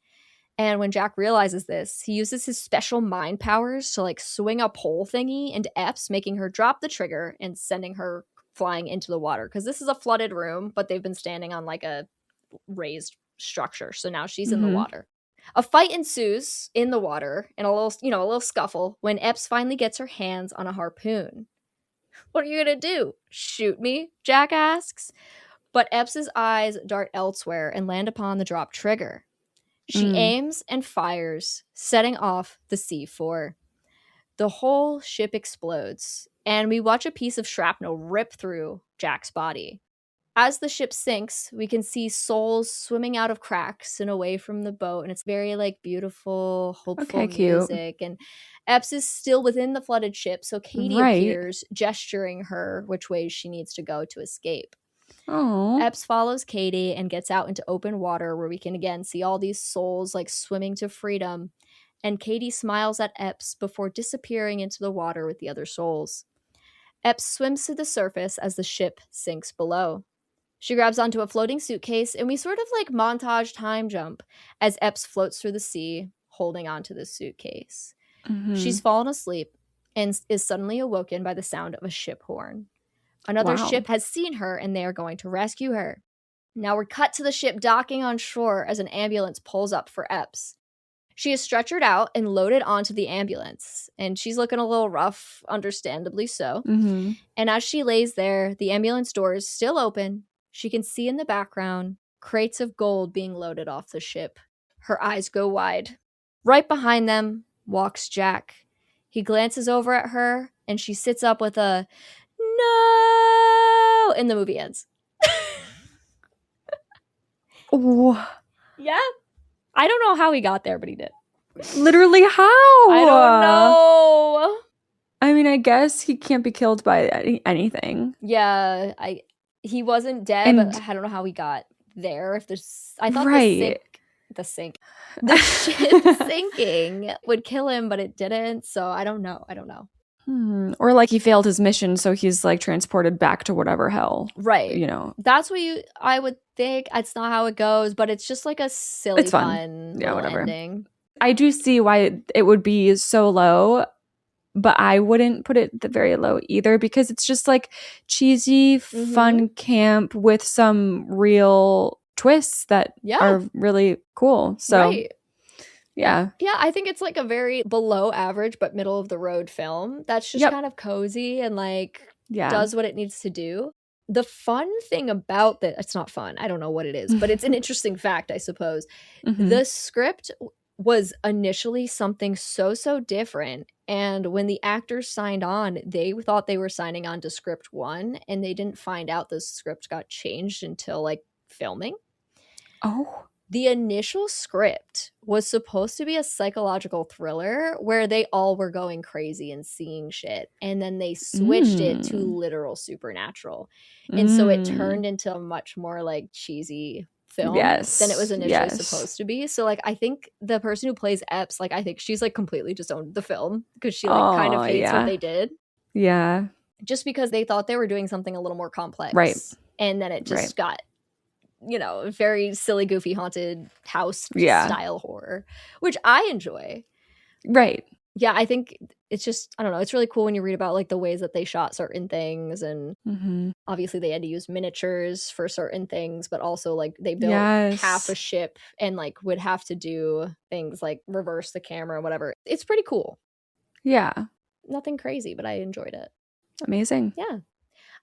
And when Jack realizes this, he uses his special mind powers to like swing a pole thingy into Epps, making her drop the trigger and sending her flying into the water. Because this is a flooded room, but they've been standing on like a raised structure. So now she's in the water. A fight ensues in the water and a little scuffle when Epps finally gets her hands on a harpoon. What are you gonna do? Shoot me? Jack asks. But Epps's eyes dart elsewhere and land upon the drop trigger. She aims and fires, setting off the C4. The whole ship explodes, and we watch a piece of shrapnel rip through Jack's body. As the ship sinks, we can see souls swimming out of cracks and away from the boat, and it's very like beautiful, hopeful music. And Epps is still within the flooded ship, so Katie appears, gesturing her which way she needs to go to escape. Oh. Epps follows Katie and gets out into open water where we can again see all these souls like swimming to freedom. And Katie smiles at Epps before disappearing into the water with the other souls. Epps swims to the surface as the ship sinks below. She grabs onto a floating suitcase, and we sort of like montage time jump as Epps floats through the sea, holding onto the suitcase. She's fallen asleep and is suddenly awoken by the sound of a ship horn. Another ship has seen her, and they are going to rescue her. Now we're cut to the ship docking on shore as an ambulance pulls up for Epps. She is stretchered out and loaded onto the ambulance, and she's looking a little rough, understandably so. And as she lays there, the ambulance door is still open. She can see in the background crates of gold being loaded off the ship. Her eyes go wide. Right behind them walks Jack. He glances over at her, and she sits up with a "No!" and the movie ends. Yeah. I don't know how he got there, but he did. Literally how? I don't know. I mean, I guess he can't be killed by anything. Yeah, he wasn't dead, but I don't know how he got there. If there's, I thought the ship sinking would kill him, but it didn't. So I don't know. Or like he failed his mission, so he's like transported back to whatever hell. Right. You know. That's what I would think. It's not how it goes, but it's just like a silly, fun whatever ending. I do see why it would be so low, but I wouldn't put it very low either, because it's just like cheesy, fun camp with some real twists that are really cool. So yeah, I think it's like a very below average but middle of the road film that's just kind of cozy and like does what it needs to do. The fun thing about that, it's not fun, I don't know what it is, but it's an interesting fact, I suppose. The script was initially something so different, and when the actors signed on, they thought they were signing on to script 1, and they didn't find out the script got changed until like filming. The initial script was supposed to be a psychological thriller where they all were going crazy and seeing shit, and then they switched it to literal supernatural, and so it turned into a much more like cheesy film than it was initially supposed to be. So like I think the person who plays Epps, like I think she's like completely just owned the film because she like kind of hates what they did. Yeah. Just because they thought they were doing something a little more complex. Right. And then it just got, you know, very silly, goofy, haunted house style horror, which I enjoy. Right. Yeah, I think it's just, I don't know, it's really cool when you read about like the ways that they shot certain things, and obviously they had to use miniatures for certain things, but also like they built half a ship and like would have to do things like reverse the camera and whatever. It's pretty cool. Yeah. Nothing crazy, but I enjoyed it. Amazing. Yeah.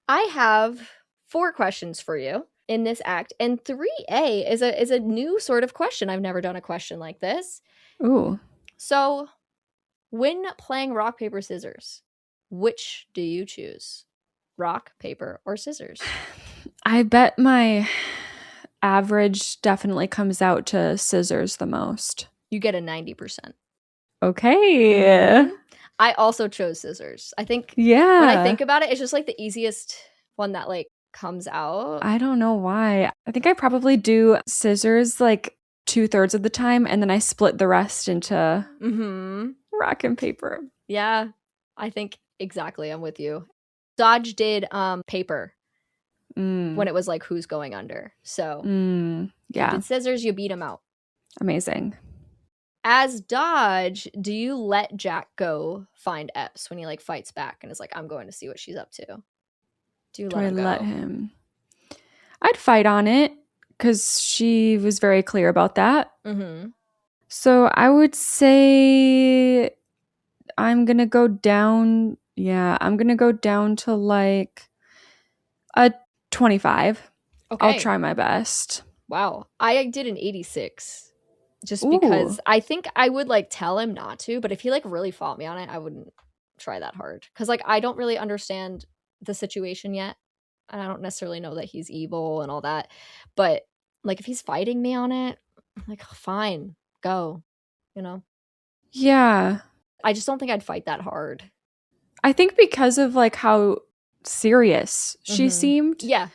I have 4 questions for you. in this act. And 3A is a new sort of question. I've never done a question like this. Ooh. So, when playing rock, paper, scissors, which do you choose? Rock, paper, or scissors? I bet my average definitely comes out to scissors the most. You get a 90%. Okay. I also chose scissors. I think when I think about it, it's just like the easiest one that like comes out. I don't know why. I think I probably do scissors like 2/3 of the time, and then I split the rest into rock and paper. Yeah, I think exactly. I'm with you. Dodge did paper when it was like who's going under. So yeah, you did scissors, you beat him out. Amazing. As Dodge, do you let Jack go find Epps when he like fights back and is like, I'm going to see what she's up to? Do you let him go? Let him? I'd fight on it because she was very clear about that. So I would say I'm going to go down. Yeah, I'm going to go down to like a 25. Okay. I'll try my best. Wow. I did an 86 just because I think I would like tell him not to. But if he like really fought me on it, I wouldn't try that hard. Because like I don't really understand the situation yet. And I don't necessarily know that he's evil and all that. But like if he's fighting me on it, I'm like, oh, fine, go, you know? Yeah. I just don't think I'd fight that hard. I think because of like how serious she seemed. Yeah.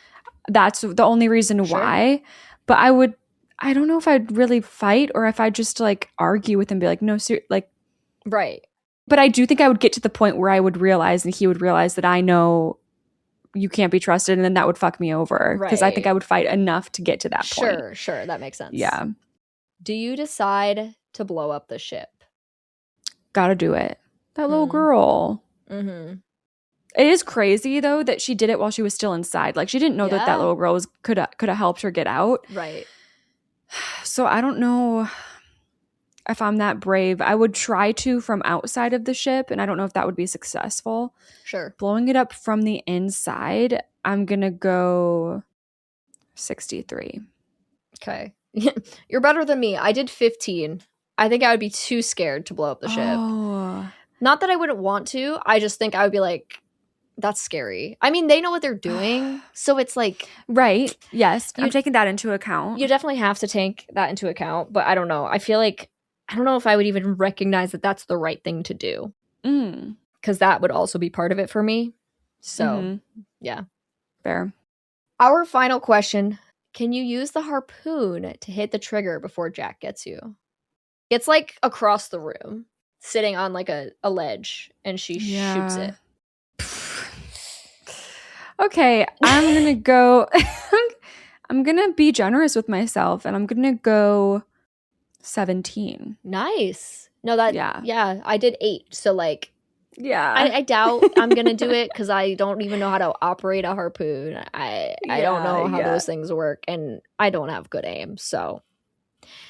That's the only reason why. But I don't know if I'd really fight or if I'd just like argue with him and be like, no, like. Right. But I do think I would get to the point where I would realize and he would realize that I know you can't be trusted, and then that would fuck me over. Because I think I would fight enough to get to that point. Sure. That makes sense. Yeah. Do you decide to blow up the ship? Gotta do it. That little girl. It is crazy though that she did it while she was still inside. Like she didn't know that little girl could have helped her get out. Right. So I don't know if I'm that brave. I would try to from outside of the ship, and I don't know if that would be successful. Sure. Blowing it up from the inside, I'm gonna go 63. Okay. You're better than me. I did 15. I think I would be too scared to blow up the ship. Not that I wouldn't want to. I just think I would be like, that's scary. I mean, they know what they're doing. So it's like. Right. Yes. I'm taking that into account. You definitely have to take that into account. But I don't know. I feel like, I don't know if I would even recognize that that's the right thing to do. Because that would also be part of it for me. So, yeah. Fair. Our final question. Can you use the harpoon to hit the trigger before Jack gets you? It's like across the room, sitting on like a ledge, and she shoots it. Okay, I'm gonna go. I'm gonna be generous with myself, and I'm gonna go 17. Nice. No, that yeah. I did 8. So like, I doubt I'm gonna do it because I don't even know how to operate a harpoon. I don't know how those things work, and I don't have good aim, so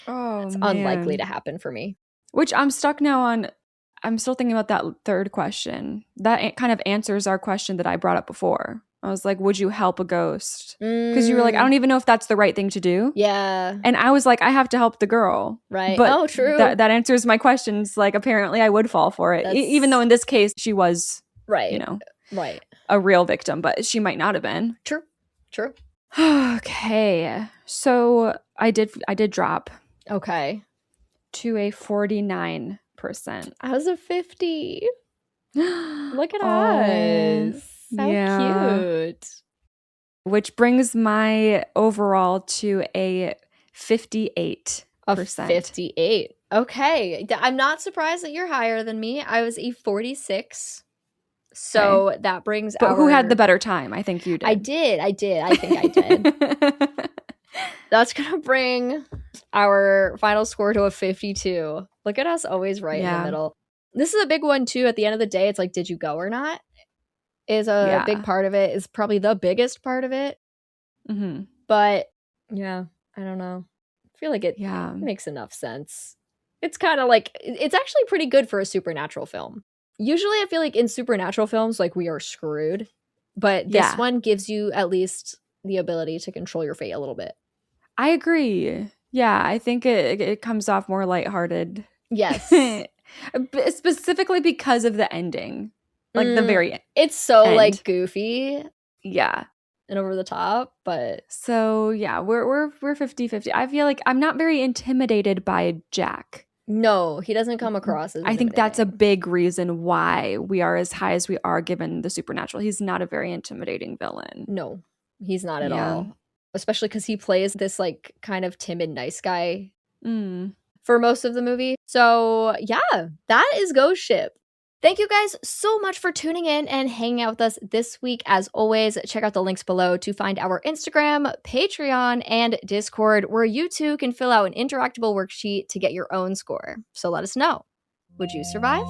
it's unlikely to happen for me. Which I'm stuck now on. I'm still thinking about that third question. That kind of answers our question that I brought up before. I was like, would you help a ghost? Because you were like, I don't even know if that's the right thing to do. Yeah. And I was like, I have to help the girl. Right. But true. That answers my questions. Like, apparently I would fall for it. Even though in this case, she was, right. A real victim. But she might not have been. True. Okay. So I did drop. Okay. To a 49%. I was a 50. Look at us. So cute. Which brings my overall to a 58%. A 58. Okay. I'm not surprised that you're higher than me. I was a 46. So that brings But who had the better time? I think you did. I did. I think I did. That's going to bring our final score to a 52. Look at us always right in the middle. This is a big one too. At the end of the day, it's like, did you go or not? Is a big part of it. Is probably the biggest part of it. But yeah, I don't know. I feel like it makes enough sense. It's kind of like, it's actually pretty good for a supernatural film. Usually I feel like in supernatural films, like we are screwed. But this one gives you at least the ability to control your fate a little bit. I agree. Yeah, I think it comes off more lighthearted. Yes. Specifically because of the ending. Like the very end. It's so like goofy. Yeah. And over the top, but so yeah, we're 50-50. I feel like I'm not very intimidated by Jack. No, he doesn't come across as I think that's a big reason why we are as high as we are given the supernatural. He's not a very intimidating villain. No, he's not at all. Especially because he plays this like kind of timid, nice guy for most of the movie. So yeah, that is Ghost Ship. Thank you guys so much for tuning in and hanging out with us this week. As always, check out the links below to find our Instagram, Patreon, and Discord, where you too can fill out an interactable worksheet to get your own score. So let us know. Would you survive?